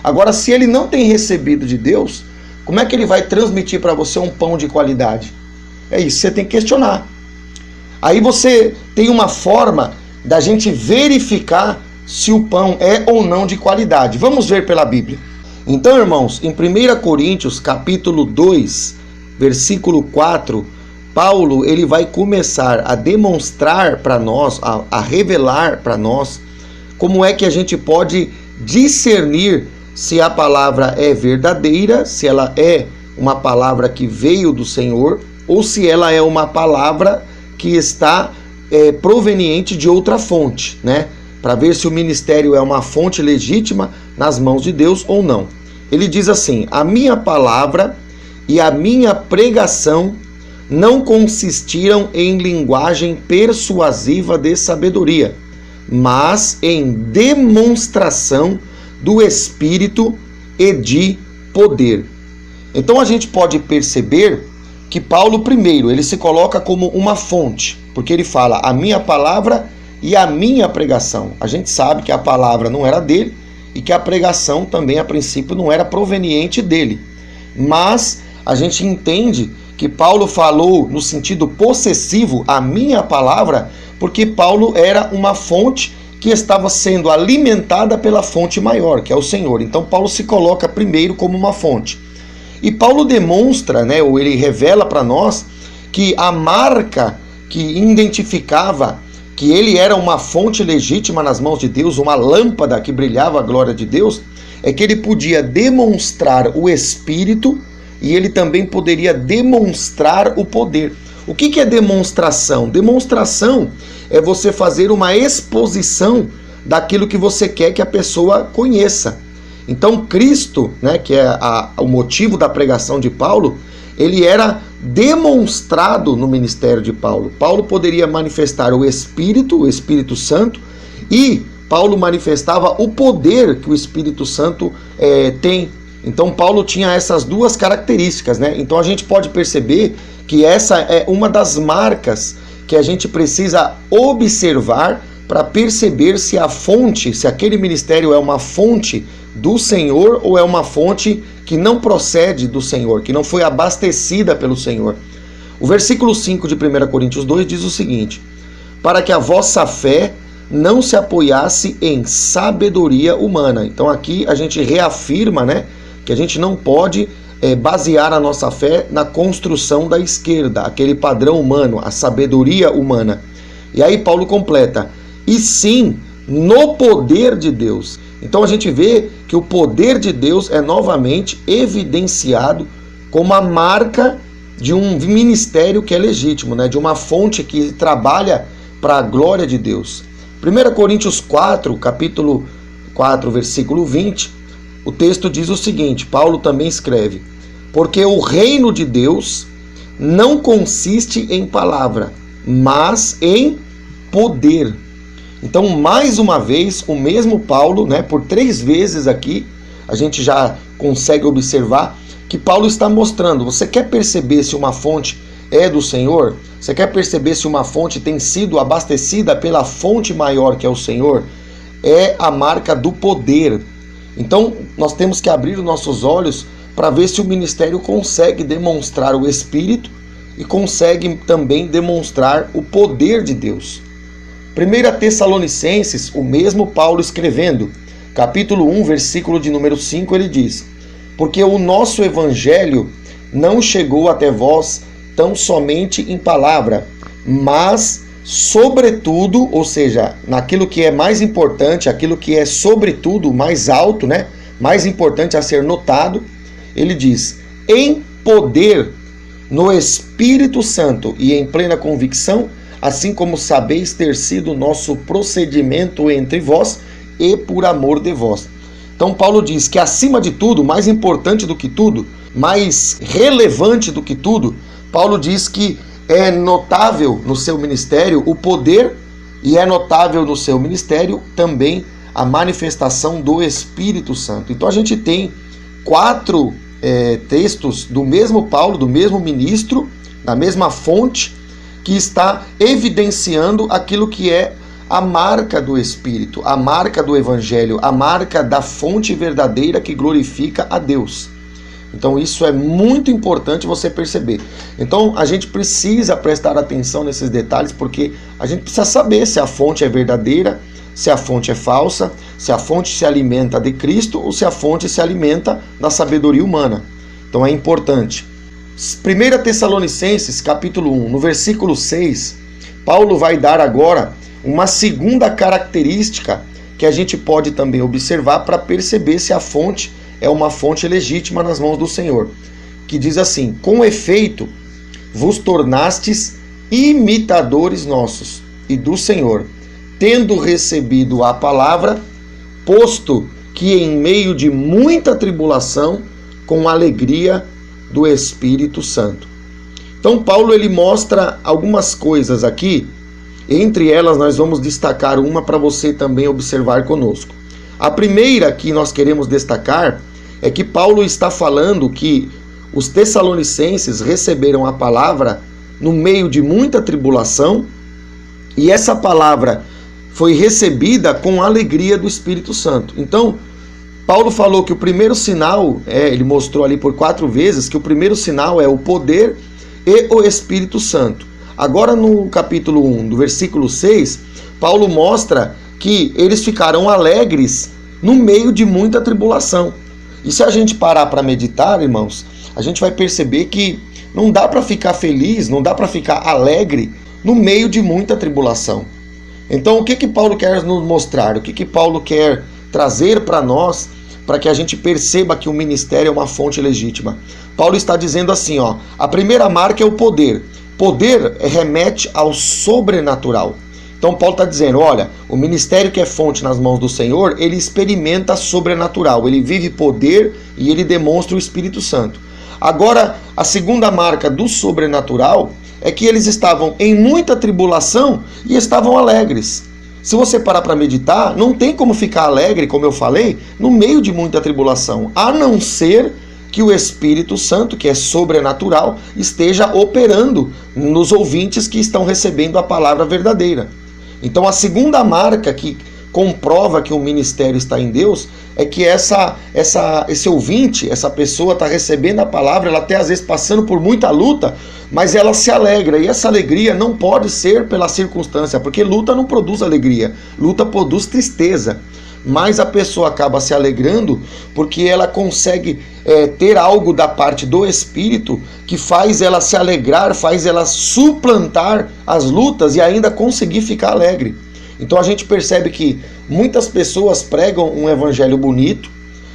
Agora, se ele não tem recebido de Deus, como é que ele vai transmitir para você um pão de qualidade? É isso, você tem que questionar. Aí você tem uma forma da gente verificar se o pão é ou não de qualidade. Vamos ver pela Bíblia. Então, irmãos, em 1 Coríntios, capítulo 2, versículo 4, Paulo ele vai começar a demonstrar para nós, a revelar para nós, como é que a gente pode discernir se a palavra é verdadeira, se ela é uma palavra que veio do Senhor, ou se ela é uma palavra que está proveniente de outra fonte, né? Para ver se o ministério é uma fonte legítima nas mãos de Deus ou não. Ele diz assim: a minha palavra e a minha pregação não consistiram em linguagem persuasiva de sabedoria, mas em demonstração do Espírito e de poder. Então a gente pode perceber que Paulo, primeiro, ele se coloca como uma fonte, porque ele fala a minha palavra e a minha pregação. A gente sabe que a palavra não era dele e que a pregação também, a princípio, não era proveniente dele. Mas a gente entende que Paulo falou no sentido possessivo a minha palavra, porque Paulo era uma fonte que estava sendo alimentada pela fonte maior, que é o Senhor. Então Paulo se coloca primeiro como uma fonte. E Paulo demonstra, né, ou ele revela para nós, que a marca que identificava que ele era uma fonte legítima nas mãos de Deus, uma lâmpada que brilhava a glória de Deus, é que ele podia demonstrar o Espírito e ele também poderia demonstrar o poder. O que é demonstração? Demonstração é você fazer uma exposição daquilo que você quer que a pessoa conheça. Então Cristo, né, que é o motivo da pregação de Paulo, ele era demonstrado no ministério de Paulo. Paulo poderia manifestar o Espírito Santo, e Paulo manifestava o poder que o Espírito Santo tem. Então Paulo tinha essas duas características, né? Então a gente pode perceber que essa é uma das marcas que a gente precisa observar para perceber se a fonte, se aquele ministério é uma fonte do Senhor ou é uma fonte que não procede do Senhor, que não foi abastecida pelo Senhor. O versículo 5 de 1 Coríntios 2 diz o seguinte: para que a vossa fé não se apoiasse em sabedoria humana. Então aqui a gente reafirma, né, que a gente não pode basear a nossa fé na construção da esquerda, aquele padrão humano, a sabedoria humana. E aí Paulo completa: e sim no poder de Deus. Então a gente vê que o poder de Deus é novamente evidenciado como a marca de um ministério que é legítimo, né? De uma fonte que trabalha para a glória de Deus. 1 Coríntios 4, capítulo 4, versículo 20, o texto diz o seguinte, Paulo também escreve: porque o reino de Deus não consiste em palavra, mas em poder. Então, mais uma vez, o mesmo Paulo, né, por 3 vezes aqui, a gente já consegue observar que Paulo está mostrando. Você quer perceber se uma fonte é do Senhor? Você quer perceber se uma fonte tem sido abastecida pela fonte maior, que é o Senhor? É a marca do poder. Então, nós temos que abrir os nossos olhos para ver se o ministério consegue demonstrar o Espírito e consegue também demonstrar o poder de Deus. 1 Tessalonicenses, o mesmo Paulo escrevendo, capítulo 1, versículo de número 5, ele diz: porque o nosso evangelho não chegou até vós tão somente em palavra, mas sobretudo, ou seja, naquilo que é mais importante, aquilo que é sobretudo mais alto, né? Mais importante a ser notado, ele diz: em poder, no Espírito Santo e em plena convicção, assim como sabeis ter sido nosso procedimento entre vós e por amor de vós. Então Paulo diz que acima de tudo, mais importante do que tudo, mais relevante do que tudo, Paulo diz que é notável no seu ministério o poder e é notável no seu ministério também a manifestação do Espírito Santo. Então a gente tem 4 textos do mesmo Paulo, do mesmo ministro, da mesma fonte, que está evidenciando aquilo que é a marca do Espírito, a marca do Evangelho, a marca da fonte verdadeira que glorifica a Deus. Então isso é muito importante você perceber. Então a gente precisa prestar atenção nesses detalhes, porque a gente precisa saber se a fonte é verdadeira, se a fonte é falsa, se a fonte se alimenta de Cristo ou se a fonte se alimenta da sabedoria humana. Então é importante. 1 Tessalonicenses, capítulo 1, no versículo 6, Paulo vai dar agora uma segunda característica que a gente pode também observar para perceber se a fonte é uma fonte legítima nas mãos do Senhor, que diz assim: com efeito, vos tornastes imitadores nossos e do Senhor, tendo recebido a palavra, posto que em meio de muita tribulação, com alegria do Espírito Santo. Então Paulo ele mostra algumas coisas aqui, entre elas nós vamos destacar uma para você também observar conosco. A primeira que nós queremos destacar é que Paulo está falando que os tessalonicenses receberam a palavra no meio de muita tribulação, e essa palavra foi recebida com a alegria do Espírito Santo. Então, Paulo falou que o primeiro sinal, ele mostrou ali por 4 vezes, que o primeiro sinal é o poder e o Espírito Santo. Agora no capítulo 1, do versículo 6, Paulo mostra que eles ficaram alegres no meio de muita tribulação. E se a gente parar para meditar, irmãos, a gente vai perceber que não dá para ficar feliz, não dá para ficar alegre no meio de muita tribulação. Então o que Paulo quer nos mostrar? O que Paulo quer trazer para nós, para que a gente perceba que o ministério é uma fonte legítima? Paulo está dizendo assim, ó, a primeira marca é o poder. Poder remete ao sobrenatural. Então Paulo está dizendo, olha, o ministério que é fonte nas mãos do Senhor, ele experimenta sobrenatural, ele vive poder e ele demonstra o Espírito Santo. Agora, a segunda marca do sobrenatural é que eles estavam em muita tribulação e estavam alegres. Se você parar para meditar, não tem como ficar alegre, como eu falei, no meio de muita tribulação, a não ser que o Espírito Santo, que é sobrenatural, esteja operando nos ouvintes que estão recebendo a palavra verdadeira. Então a segunda marca que comprova que o ministério está em Deus é que esse ouvinte, essa pessoa está recebendo a palavra, ela até às vezes passando por muita luta, mas ela se alegra, e essa alegria não pode ser pela circunstância, porque luta não produz alegria, luta produz tristeza. Mas a pessoa acaba se alegrando porque ela consegue ter algo da parte do Espírito que faz ela se alegrar, faz ela suplantar as lutas e ainda conseguir ficar alegre. Então a gente percebe que muitas pessoas pregam um evangelho bonito,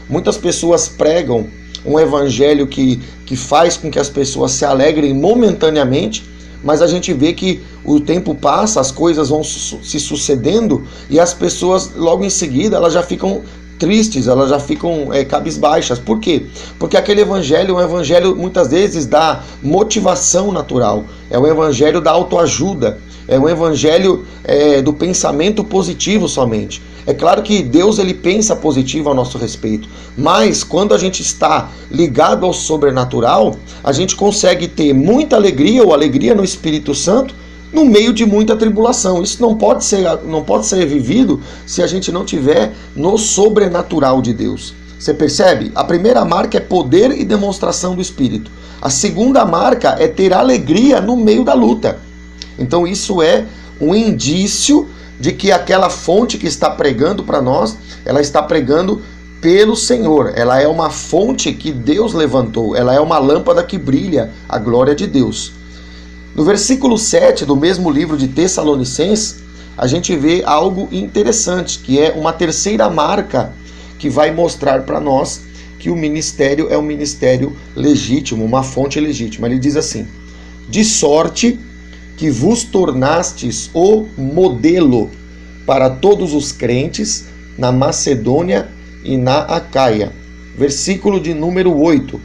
muitas pessoas pregam um evangelho que faz com que as pessoas se alegrem momentaneamente, mas a gente vê que o tempo passa, as coisas vão se sucedendo e as pessoas logo em seguida elas já ficam tristes, elas já ficam cabisbaixas. Por quê? Porque aquele evangelho é um evangelho muitas vezes da motivação natural, é um evangelho da autoajuda, é um evangelho do pensamento positivo somente. É claro que Deus ele pensa positivo a nosso respeito, mas quando a gente está ligado ao sobrenatural, a gente consegue ter muita alegria ou alegria no Espírito Santo no meio de muita tribulação. Isso não pode ser vivido se a gente não tiver no sobrenatural de Deus. Você percebe? A primeira marca é poder e demonstração do Espírito. A segunda marca é ter alegria no meio da luta. Então isso é um indício de que aquela fonte que está pregando para nós, ela está pregando pelo Senhor. Ela é uma fonte que Deus levantou, ela é uma lâmpada que brilha a glória de Deus. No versículo 7 do mesmo livro de Tessalonicenses, a gente vê algo interessante, que é uma terceira marca que vai mostrar para nós que o ministério é um ministério legítimo, uma fonte legítima. Ele diz assim: de sorte que vos tornastes o modelo para todos os crentes na Macedônia e na Acaia. Versículo de número 8.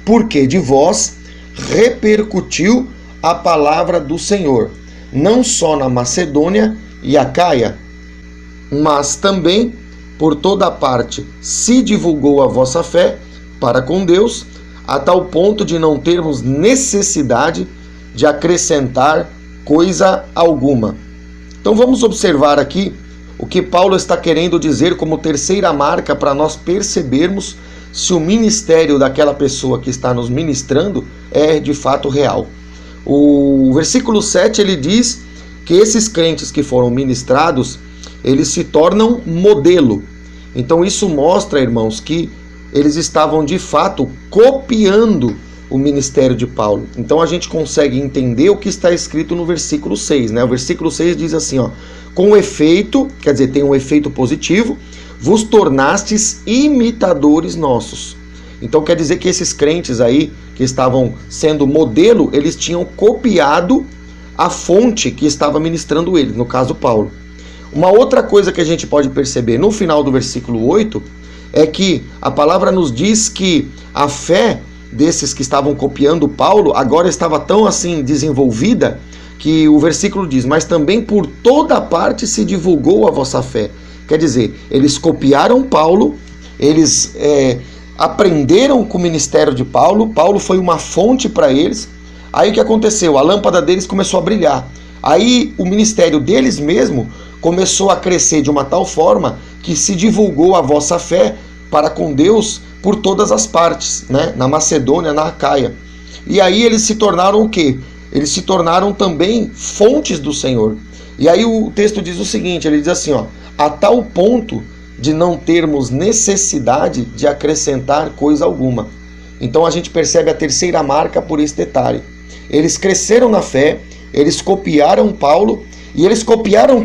Porque de vós repercutiu a palavra do Senhor, não só na Macedônia e Acaia, mas também por toda parte se divulgou a vossa fé para com Deus, a tal ponto de não termos necessidade de acrescentar coisa alguma. Então vamos observar aqui o que Paulo está querendo dizer como terceira marca para nós percebermos se o ministério daquela pessoa que está nos ministrando é de fato real. O versículo 7 ele diz que esses crentes que foram ministrados, eles se tornam modelo. Então isso mostra, irmãos, que eles estavam de fato copiando o ministério de Paulo. Então a gente consegue entender o que está escrito no versículo 6, né? O versículo 6 diz assim, ó: com efeito, quer dizer, tem um efeito positivo, vos tornastes imitadores nossos. Então quer dizer que esses crentes aí, que estavam sendo modelo, eles tinham copiado a fonte que estava ministrando eles, no caso Paulo. Uma outra coisa que a gente pode perceber no final do versículo 8 é que a palavra nos diz que a fé desses que estavam copiando Paulo agora estava tão assim desenvolvida que o versículo diz: mas também por toda parte se divulgou a vossa fé. Quer dizer, eles copiaram Paulo, eles aprenderam com o ministério de Paulo, Paulo foi uma fonte para eles. Aí o que aconteceu? A lâmpada deles começou a brilhar. Aí o ministério deles mesmo começou a crescer de uma tal forma que se divulgou a vossa fé para com Deus por todas as partes, né? Na Macedônia, na Acaia. E aí eles se tornaram o quê? Eles se tornaram também fontes do Senhor. E aí o texto diz o seguinte, ele diz assim, ó: a tal ponto de não termos necessidade de acrescentar coisa alguma. Então a gente percebe a terceira marca por esse detalhe. Eles cresceram na fé, eles copiaram Paulo, e eles copiaram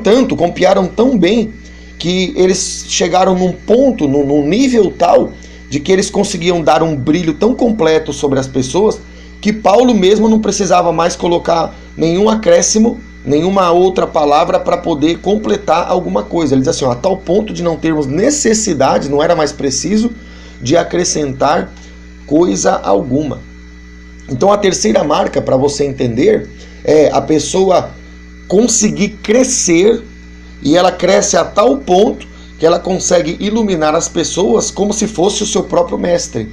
tão bem, que eles chegaram num ponto, num nível tal, de que eles conseguiam dar um brilho tão completo sobre as pessoas, que Paulo mesmo não precisava mais colocar nenhum acréscimo, nenhuma outra palavra para poder completar alguma coisa. Ele diz assim, ó: a tal ponto de não termos necessidade, não era mais preciso, de acrescentar coisa alguma. Então a terceira marca, para você entender, é a pessoa conseguir crescer, e ela cresce a tal ponto que ela consegue iluminar as pessoas como se fosse o seu próprio mestre.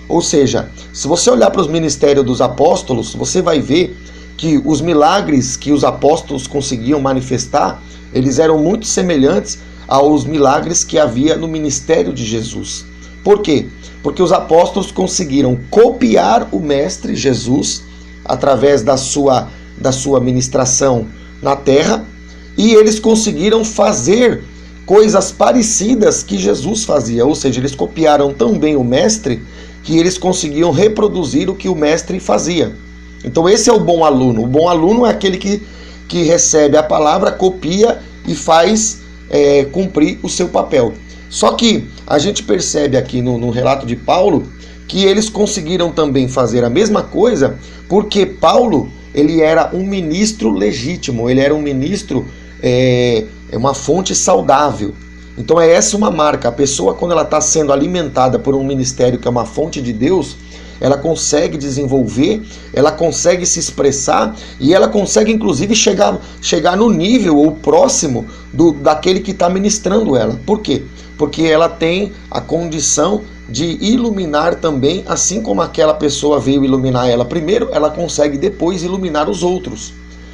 Ou seja, se você olhar para os ministérios dos apóstolos, você vai ver que os milagres que os apóstolos conseguiam manifestar, eles eram muito semelhantes aos milagres que havia no ministério de Jesus. Por quê? Porque os apóstolos conseguiram copiar o mestre Jesus através da sua ministração na terra, e eles conseguiram fazer coisas parecidas que Jesus fazia, ou seja, eles copiaram tão bem o mestre que eles conseguiam reproduzir o que o mestre fazia. Então esse é o bom aluno. O bom aluno é aquele que recebe a palavra, copia e faz cumprir o seu papel. Só que a gente percebe aqui no relato de Paulo que eles conseguiram também fazer a mesma coisa, porque Paulo, ele era um ministro legítimo, ele era um ministro, uma fonte saudável. Então é essa uma marca. A pessoa, quando ela está sendo alimentada por um ministério que é uma fonte de Deus, ela consegue desenvolver, ela consegue se expressar, e ela consegue inclusive chegar no nível ou próximo daquele que está ministrando ela. Por quê? Porque ela tem a condição de iluminar também, assim como aquela pessoa veio iluminar ela primeiro, ela consegue depois iluminar os outros.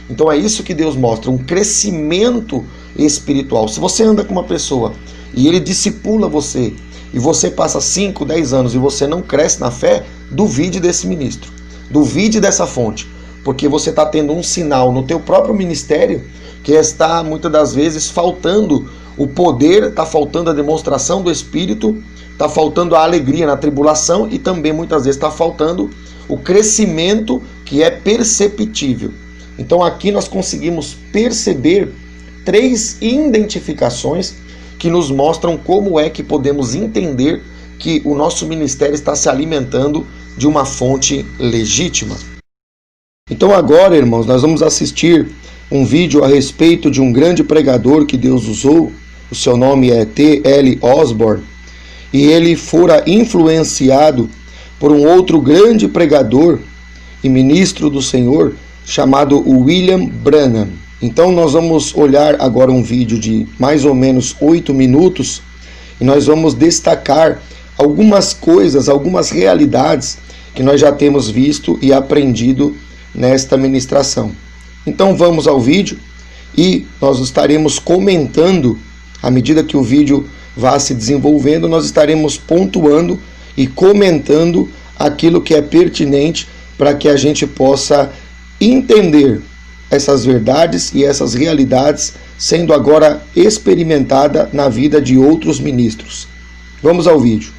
Então é isso que Deus mostra, um crescimento espiritual. Se você anda com uma pessoa e ele discipula você, e você passa 5, 10 anos e você não cresce na fé, duvide desse ministro, duvide dessa fonte, porque você está tendo um sinal no teu próprio ministério que está muitas das vezes faltando o poder, está faltando a demonstração do Espírito, está faltando a alegria na tribulação e também muitas vezes está faltando o crescimento que é perceptível. Então aqui nós conseguimos perceber 3 identificações que nos mostram como é que podemos entender que o nosso ministério está se alimentando de uma fonte legítima. Então agora, irmãos, nós vamos assistir um vídeo a respeito de um grande pregador que Deus usou. O seu nome é T.L. Osborne, e ele fora influenciado por um outro grande pregador e ministro do Senhor chamado William Branham. Então nós vamos olhar agora um vídeo de mais ou menos 8 minutos e nós vamos destacar algumas coisas, algumas realidades que nós já temos visto e aprendido nesta ministração. Então vamos ao vídeo e nós estaremos comentando, à medida que o vídeo vá se desenvolvendo, nós estaremos pontuando e comentando aquilo que é pertinente para que a gente possa entender essas verdades e essas realidades sendo agora experimentada na vida de outros ministros. Vamos ao vídeo.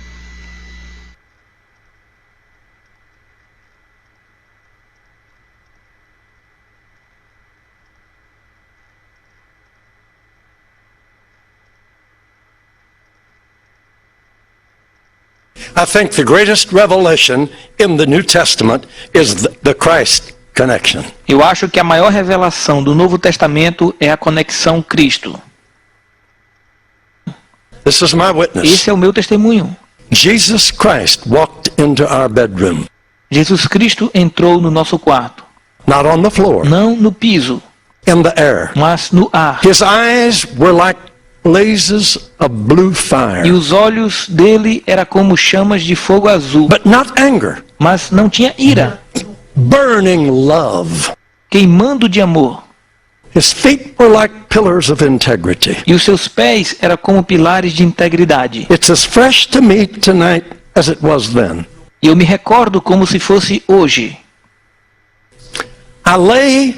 I think the greatest revelation in the New Testament is the Christ connection. Eu acho que a maior revelação do Novo Testamento é a conexão Cristo. This is my witness. Esse é o meu testemunho. Jesus Christ walked into our bedroom. Jesus Cristo entrou no nosso quarto. Not on the floor. Não no piso, In the air. mas no ar. His eyes were like blazes of blue fire. E os olhos dele eram como chamas de fogo azul. But not anger. Mas não tinha ira. Burning love. Queimando de amor. His feet were like pillars of integrity. E os seus pés eram como pilares de integridade. It's as fresh to me tonight as it was then. E eu me recordo como se fosse hoje. I lay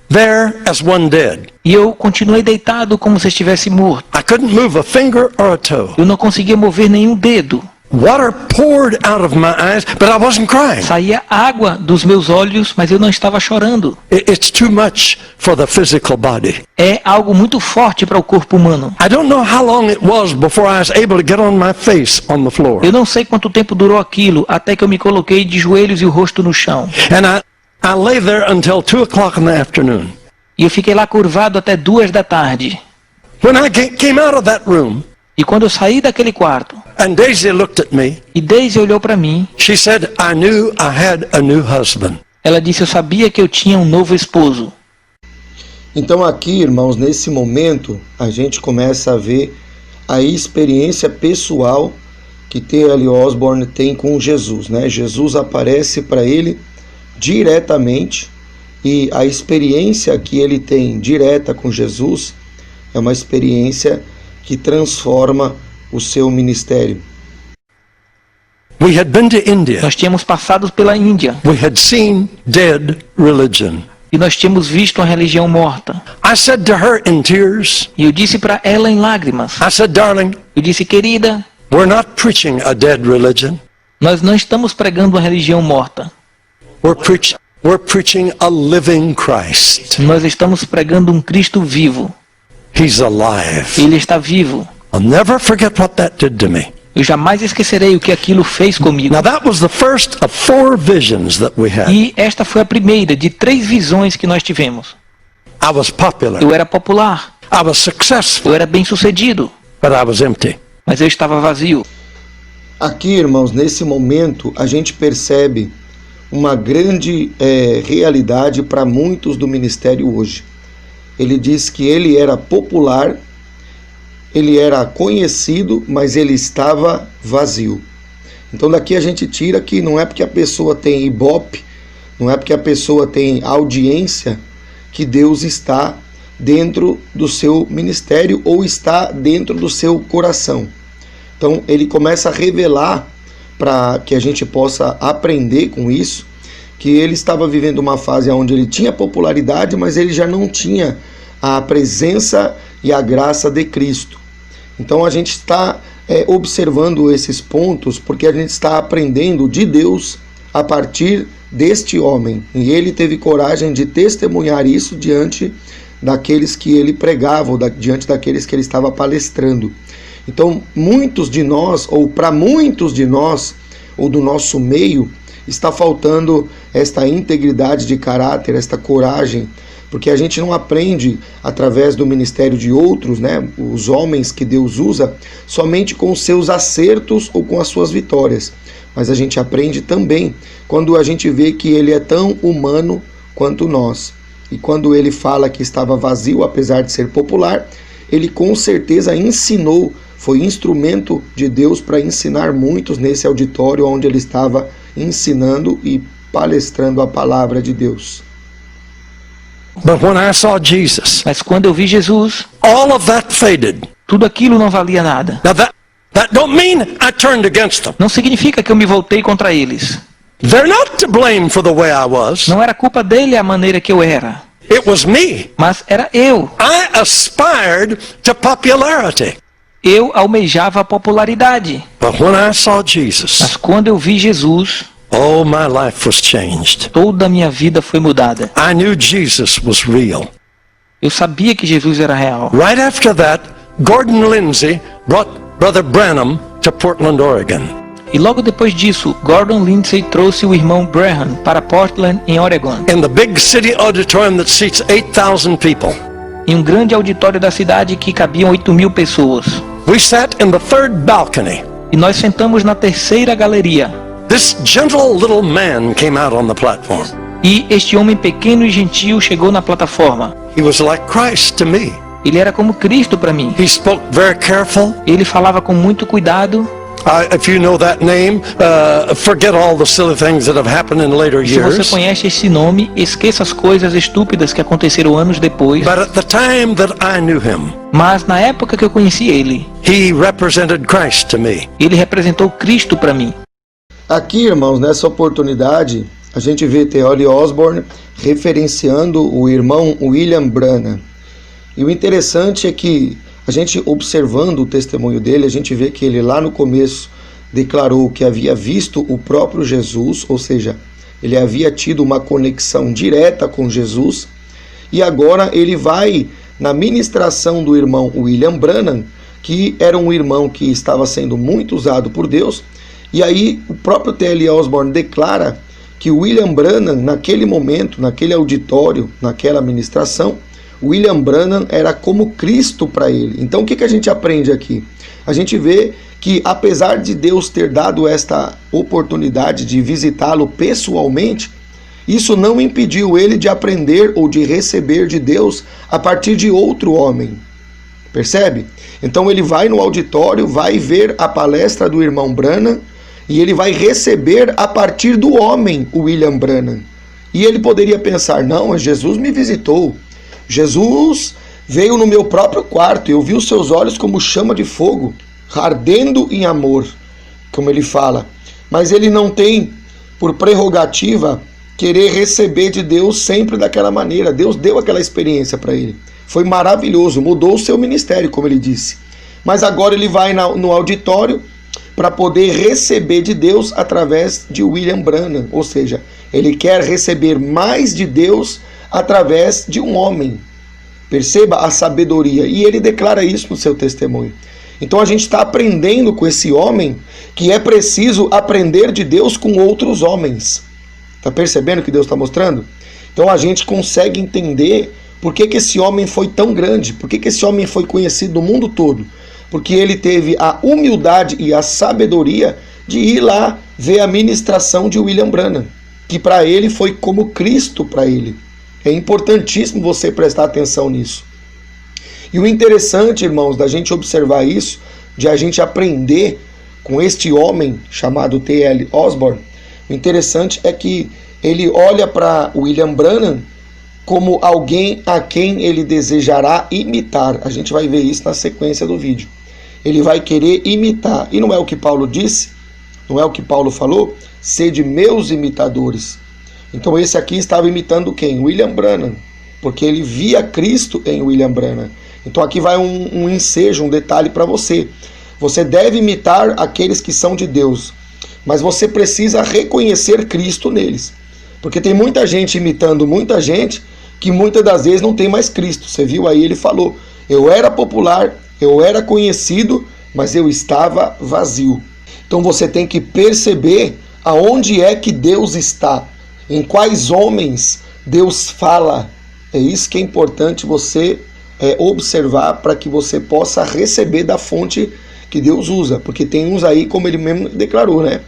there as one dead. E eu continuei deitado como se estivesse morto. I couldn't move a finger or a toe. Eu não conseguia mover nenhum dedo. Water poured out of my eyes, but I wasn't crying. Saía água dos meus olhos, mas eu não estava chorando. It's too much for the physical body. É algo muito forte para o corpo humano. I don't know how long it was before I was able to get on my face on the floor. Eu não sei quanto tempo durou aquilo, até que eu me coloquei de joelhos e o rosto no chão. And I lay there until 2 o'clock in the afternoon. E eu fiquei lá curvado até 2 da tarde. When I came out of that room, E quando eu saí daquele quarto, and Daisy looked at me, e Daisy olhou para mim, she said, I knew I had a new husband. ela disse: eu sabia que eu tinha um novo esposo. Então aqui, irmãos, nesse momento, a gente começa a ver a experiência pessoal que T.L. Osborne tem com Jesus, né? Jesus aparece para ele diretamente e a experiência que ele tem direta com Jesus é uma experiência que transforma o seu ministério. We had been to India. Nós tínhamos passado pela Índia We had seen dead religion. e nós tínhamos visto uma religião morta. I said to her in tears, E eu disse para ela em lágrimas, I said, darling, eu disse: querida, we're not preaching a dead religion. nós não estamos pregando uma religião morta. We're preaching a living Christ. Nós estamos pregando um Cristo vivo. He's alive. Ele está vivo. I'll never forget what that did to me. Eu jamais esquecerei o que aquilo fez comigo. Now that was the first of 4 visions that we had. E esta foi a primeira de 3 visões que nós tivemos. I was popular. Eu era popular, I was successful, eu era bem-sucedido, but I was empty. mas eu estava vazio. Aqui, irmãos, nesse momento, a gente percebe uma grande realidade para muitos do ministério hoje. Ele diz que ele era popular, ele era conhecido, mas ele estava vazio. Então daqui a gente tira que não é porque a pessoa tem ibope, não é porque a pessoa tem audiência, que Deus está dentro do seu ministério ou está dentro do seu coração. Então ele começa a revelar, para que a gente possa aprender com isso, que ele estava vivendo uma fase onde ele tinha popularidade, mas ele já não tinha a presença e a graça de Cristo. Então a gente está observando esses pontos porque a gente está aprendendo de Deus a partir deste homem. E ele teve coragem de testemunhar isso diante daqueles que ele pregava, ou diante daqueles que ele estava palestrando. Então muitos de nós, ou para muitos de nós, ou do nosso meio, está faltando esta integridade de caráter, esta coragem, porque a gente não aprende através do ministério de outros, né, os homens que Deus usa, somente com os seus acertos ou com as suas vitórias, mas a gente aprende também quando a gente vê que ele é tão humano quanto nós. E quando ele fala que estava vazio, apesar de ser popular, ele com certeza ensinou, foi instrumento de Deus para ensinar muitos nesse auditório onde ele estava ensinando e palestrando a palavra de Deus. But when I saw Jesus, Mas quando eu vi Jesus, all of that faded. tudo aquilo não valia nada. Now that don't mean I turned against them. Não significa que eu me voltei contra eles. They're not to blame for the way I was. Não era culpa dele a maneira que eu era, It was me. mas era eu. I aspired to popularity. Eu almejava a popularidade. But when I saw Jesus, Mas quando eu vi Jesus, oh, my life was changed. toda a minha vida foi mudada. I knew Jesus was real. Eu sabia que Jesus era real. Right after that, Gordon Lindsay brought Brother Branham to Portland, Oregon. E logo depois disso, Gordon Lindsay trouxe o irmão Branham para Portland, em Oregon, In the big city auditorium that seats 8,000 people. em um grande auditório da cidade que cabiam 8.000 pessoas. We sat in the third balcony. E nós sentamos na terceira galeria. This gentle little man came out on the platform. E este homem pequeno e gentil chegou na plataforma. He was like Christ to me. Ele era como Cristo para mim. He spoke very careful. Ele falava com muito cuidado. If you know that name, forget all the silly things that have happened in later Se você years. conhece esse nome, esqueça as coisas estúpidas que aconteceram anos depois. But at the time that I knew him, Mas na época que eu conheci ele, he represented Christ to me. ele representou Cristo para mim. Aqui, irmãos, nessa oportunidade, a gente vê T.L. Osborne referenciando o irmão William Branham. E o interessante é que a gente observando o testemunho dele, a gente vê que ele lá no começo declarou que havia visto o próprio Jesus, ou seja, ele havia tido uma conexão direta com Jesus, e agora ele vai na ministração do irmão William Branham, que era um irmão que estava sendo muito usado por Deus, e aí o próprio T.L. Osborne declara que William Branham, naquele momento, naquele auditório, naquela ministração, William Branham era como Cristo para ele. Então o que a gente aprende aqui? A gente vê que apesar de Deus ter dado esta oportunidade de visitá-lo pessoalmente, isso não impediu ele de aprender ou de receber de Deus a partir de outro homem. Percebe? Então ele vai no auditório, vai ver a palestra do irmão Branham e ele vai receber a partir do homem William Branham. E ele poderia pensar, não, Jesus me visitou. Jesus veio no meu próprio quarto e eu vi os seus olhos como chama de fogo, ardendo em amor, como ele fala. Mas ele não tem por prerrogativa querer receber de Deus sempre daquela maneira. Deus deu aquela experiência para ele. Foi maravilhoso, mudou o seu ministério, como ele disse. Mas agora ele vai no auditório para poder receber de Deus através de William Branham. Ou seja, ele quer receber mais de Deus através de um homem. Perceba a sabedoria. E ele declara isso no seu testemunho. Então a gente está aprendendo com esse homem que é preciso aprender de Deus com outros homens. Está percebendo o que Deus está mostrando? Então a gente consegue entender por que esse homem foi tão grande, por que esse homem foi conhecido no mundo todo. Porque ele teve a humildade e a sabedoria de ir lá ver a ministração de William Branham, que para ele foi como Cristo para ele. É importantíssimo você prestar atenção nisso. E o interessante, irmãos, da gente observar isso, de a gente aprender com este homem chamado T.L. Osborne, o interessante é que ele olha para William Branham como alguém a quem ele desejará imitar. A gente vai ver isso na sequência do vídeo. Ele vai querer imitar. E não é o que Paulo disse? Não é o que Paulo falou? Sede meus imitadores. Então esse aqui estava imitando quem? William Branham, porque ele via Cristo em William Branham. Então aqui vai um ensejo, um detalhe para você. Você deve imitar aqueles que são de Deus, mas você precisa reconhecer Cristo neles. Porque tem muita gente imitando muita gente que muitas das vezes não tem mais Cristo. Você viu aí, ele falou, eu era popular, eu era conhecido, mas eu estava vazio. Então você tem que perceber aonde é que Deus está, em quais homens Deus fala. É isso que é importante você observar para que você possa receber da fonte que Deus usa. Porque tem uns aí, como ele mesmo declarou, né?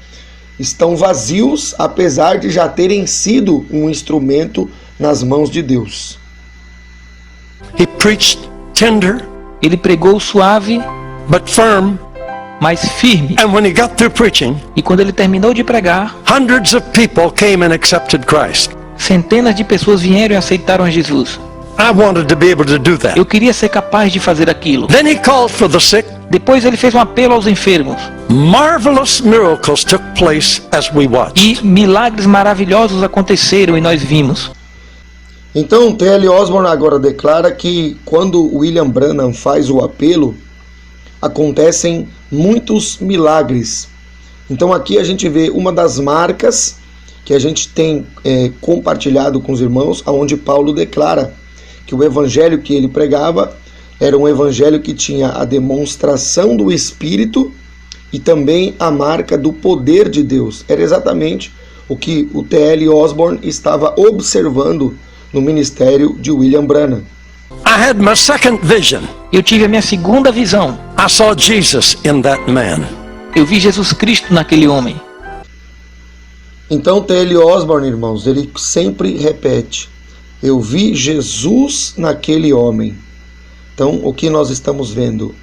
Estão vazios, apesar de já terem sido um instrumento nas mãos de Deus. He preached tender, Ele pregou suave, but firm. mas firme. And when he got through preaching, E quando ele terminou de pregar, hundreds of people came and accepted Christ. centenas de pessoas vieram e aceitaram a Jesus. I wanted to be able to do that. Eu queria ser capaz de fazer aquilo. Then he called for the sick. Depois ele fez um apelo aos enfermos. Marvelous miracles took place as we watched. E milagres maravilhosos aconteceram e nós vimos. Então, T.L. Osborne agora declara que quando William Branham faz o apelo, acontecem muitos milagres. Então aqui a gente vê uma das marcas que a gente tem compartilhado com os irmãos, onde Paulo declara que o evangelho que ele pregava era um evangelho que tinha a demonstração do Espírito e também a marca do poder de Deus. Era exatamente o que o T.L. Osborne estava observando no ministério de William Branham. I had my second vision. Eu tive a minha segunda visão. I saw Jesus in that man. Eu vi Jesus Cristo naquele homem. Então T.L. Osborne, irmãos, ele sempre repete, eu vi Jesus naquele homem. Então o que nós estamos vendo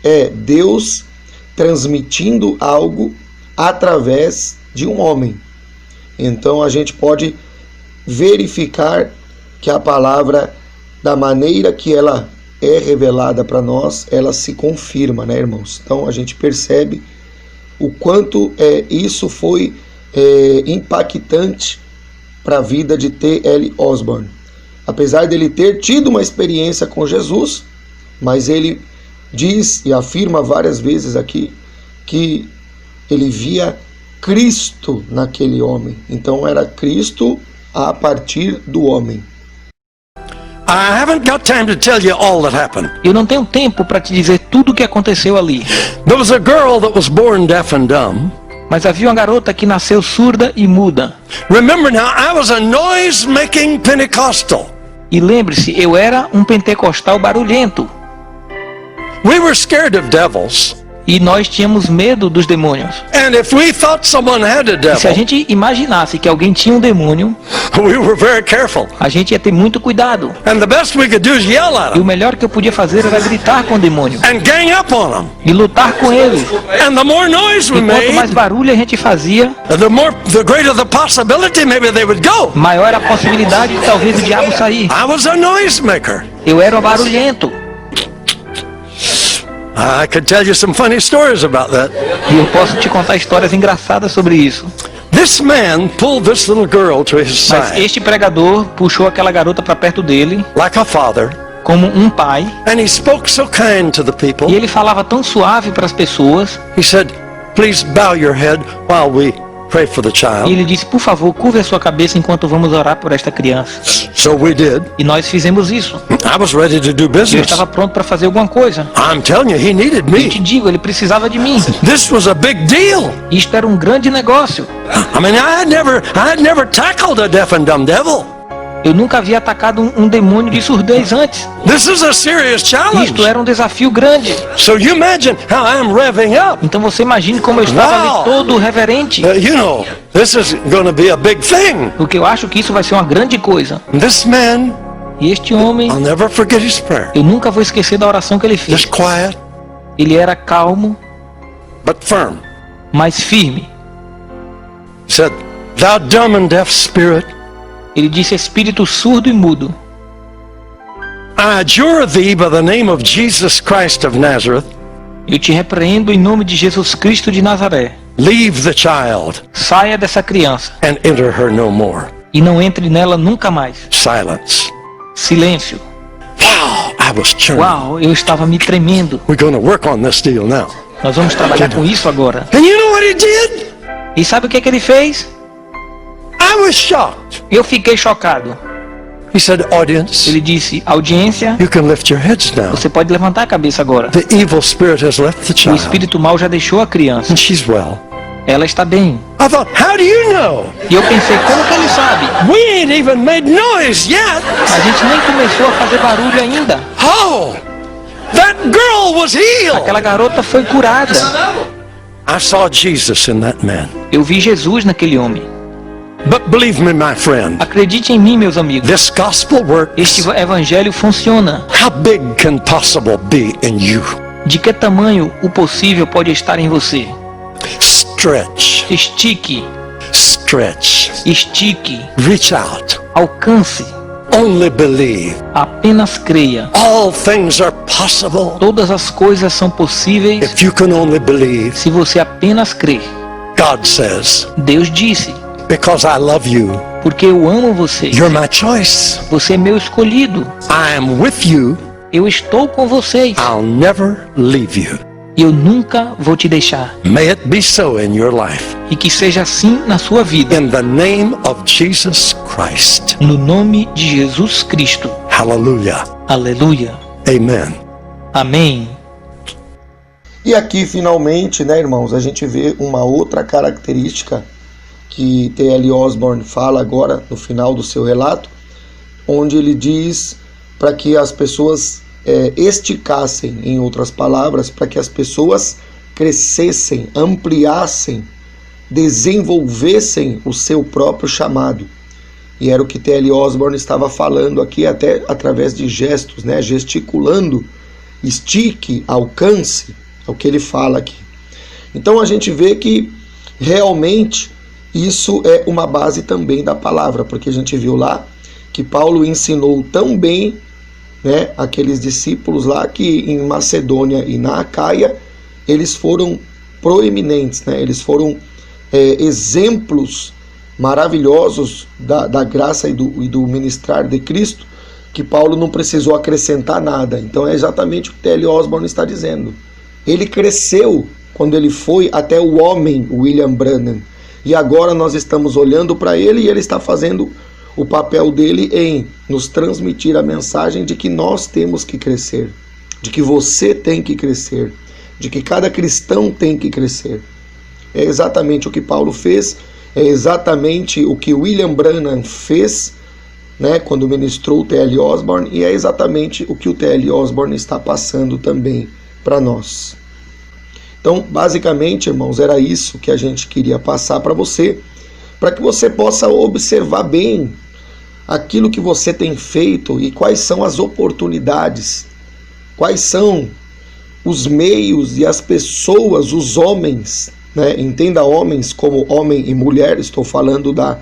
é Deus transmitindo algo através de um homem. Então a gente pode verificar que a palavra, da maneira que ela é revelada para nós, ela se confirma, né, irmãos? Então a gente percebe o quanto isso foi impactante para a vida de T.L. Osborne. Apesar dele ter tido uma experiência com Jesus, mas ele diz e afirma várias vezes aqui que ele via Cristo naquele homem. Então era Cristo a partir do homem. I haven't got time to tell you all that happened. Eu não tenho tempo para te dizer tudo o que aconteceu ali. There was a girl that was born deaf and dumb. Mas havia uma garota que nasceu surda e muda. Remember now, I was a noise-making Pentecostal. E lembre-se, eu era um pentecostal barulhento. We were scared of devils. E nós tínhamos medo dos demônios. And if we thought someone had a E se a devil, gente imaginasse que alguém tinha um demônio, we were very careful. a gente ia ter muito cuidado. And the best we could do is yell at E o them melhor que eu podia fazer era gritar com o demônio. and gang up on them. E lutar com ele. And the more noise we E quanto mais made, barulho a gente fazia, the greater the possibility maybe they would go. maior era a possibilidade de talvez o diabo sair. I was a noisemaker. Eu era um barulhento. I could tell you some funny stories about that. E eu posso te contar histórias engraçadas sobre isso. This man pulled this little girl to his Mas side este pregador puxou aquela garota para perto dele, like a father, como um pai. and he spoke so kind to the people. E ele falava tão suave para as pessoas. He said, please bow your head while we pray for the E child. ele disse, por favor, curve a sua cabeça enquanto vamos orar por esta criança. So we did. E nós fizemos isso. I was ready to do E eu business. estava pronto para fazer alguma coisa. I'm telling you, he needed Eu te me. digo, ele precisava de mim. This was a big deal. Isto era um grande negócio. I mean, I had never tackled a deaf and dumb devil. Eu nunca havia atacado um demônio de surdez antes. This is a serious challenge. Isto era um desafio grande. So you imagine how I'm revving up. Então você imagine como eu estava Wow. ali todo reverente. You know, this is going to be a big thing. Porque eu acho que isso vai ser uma grande coisa. And this man, E este homem, I'll never forget his prayer. eu nunca vou esquecer da oração que ele fez. Just quiet, Ele era calmo, but firm. mas firme. He said, thou dumb and deaf spirit, Ele disse, espírito surdo e mudo, I adjure thee by the name of Jesus Christ of Nazareth, eu te repreendo em nome de Jesus Cristo de Nazaré. leave the child Saia dessa criança and enter her no more. e não entre nela nunca mais. Silence. Silêncio. Wow, I was churning. Uau, eu estava me tremendo. We're going to work on this deal now. Nós vamos trabalhar com isso agora. And you know what he did? E sabe o que ele fez? I was shocked. Eu fiquei chocado. He said, audience, Ele disse, audiência, you can lift your heads now. você pode levantar a cabeça agora. The evil spirit has left the O child, espírito mal já deixou a criança. and she's well. Ela está bem. I thought, how do you know? E eu pensei, como que ele sabe? We ain't even made noise yet. A gente nem começou a fazer barulho ainda. Oh, that girl was healed. Aquela garota foi curada. I saw Jesus in that man. Eu vi Jesus naquele homem. But believe me, my friend, Acredite em mim, meus amigos. this gospel works. Este evangelho funciona. How big can possible be in you? De que tamanho o possível pode estar em você? Stretch, Estique, stretch, estique, reach out. alcance. Only believe. Apenas creia. All things are possible Todas as coisas são possíveis if you can only believe. se você apenas crer. God says, Deus disse, because I love you, porque eu amo você. you're my choice. Você é meu escolhido. I am with you. Eu estou com vocês. I'll never leave you. E eu nunca vou te deixar. May it be so in your life. E que seja assim na sua vida. In the name of Jesus Christ. No nome de Jesus Cristo. Hallelujah. Aleluia. Amen. Amém. E aqui, finalmente, né, irmãos, a gente vê uma outra característica que T.L. Osborne fala agora no final do seu relato, onde ele diz para que as pessoas esticassem, em outras palavras, para que as pessoas crescessem, ampliassem, desenvolvessem o seu próprio chamado. E era o que T.L. Osborne estava falando aqui, até através de gestos, né, gesticulando, estique, alcance, é o que ele fala aqui. Então a gente vê que realmente isso é uma base também da palavra, porque a gente viu lá que Paulo ensinou tão bem, né, aqueles discípulos lá, que em Macedônia e na Acaia eles foram proeminentes, né, eles foram exemplos maravilhosos da graça e do ministrar de Cristo, que Paulo não precisou acrescentar nada. Então é exatamente o que T.L. Osborne está dizendo. Ele cresceu quando ele foi até o homem William Branham, e agora nós estamos olhando para ele e ele está fazendo o papel dele em nos transmitir a mensagem de que nós temos que crescer, de que você tem que crescer, de que cada cristão tem que crescer. É exatamente o que Paulo fez, é exatamente o que William Branham fez, né, quando ministrou o T.L. Osborne, e é exatamente o que o T.L. Osborne está passando também para nós. Então, basicamente, irmãos, era isso que a gente queria passar para você, para que você possa observar bem aquilo que você tem feito e quais são as oportunidades, quais são os meios e as pessoas, os homens, né? Entenda homens como homem e mulher, estou falando da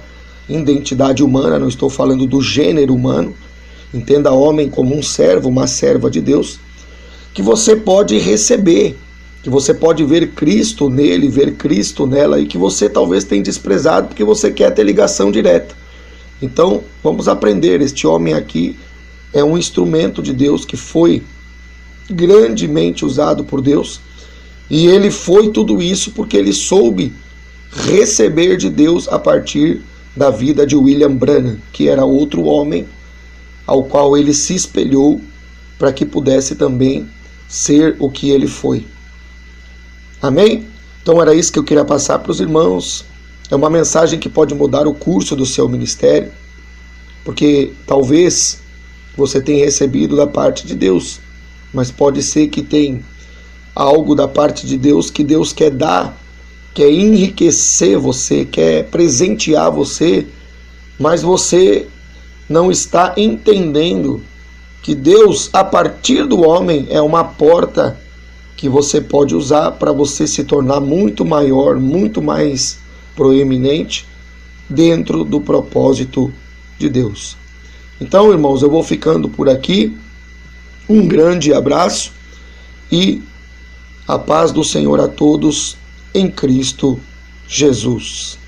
identidade humana, não estou falando do gênero humano. Entenda homem como um servo, uma serva de Deus, que você pode receber, que você pode ver Cristo nele, ver Cristo nela, e que você talvez tenha desprezado porque você quer ter ligação direta. Então, vamos aprender. Este homem aqui é um instrumento de Deus que foi grandemente usado por Deus, e ele foi tudo isso porque ele soube receber de Deus a partir da vida de William Branham, que era outro homem ao qual ele se espelhou para que pudesse também ser o que ele foi. Amém? Então era isso que eu queria passar para os irmãos. É uma mensagem que pode mudar o curso do seu ministério, porque talvez você tenha recebido da parte de Deus, mas pode ser que tenha algo da parte de Deus que Deus quer dar, quer enriquecer você, quer presentear você, mas você não está entendendo que Deus, a partir do homem, é uma porta que você pode usar para você se tornar muito maior, muito mais proeminente dentro do propósito de Deus. Então, irmãos, eu vou ficando por aqui. Um grande abraço e a paz do Senhor a todos em Cristo Jesus.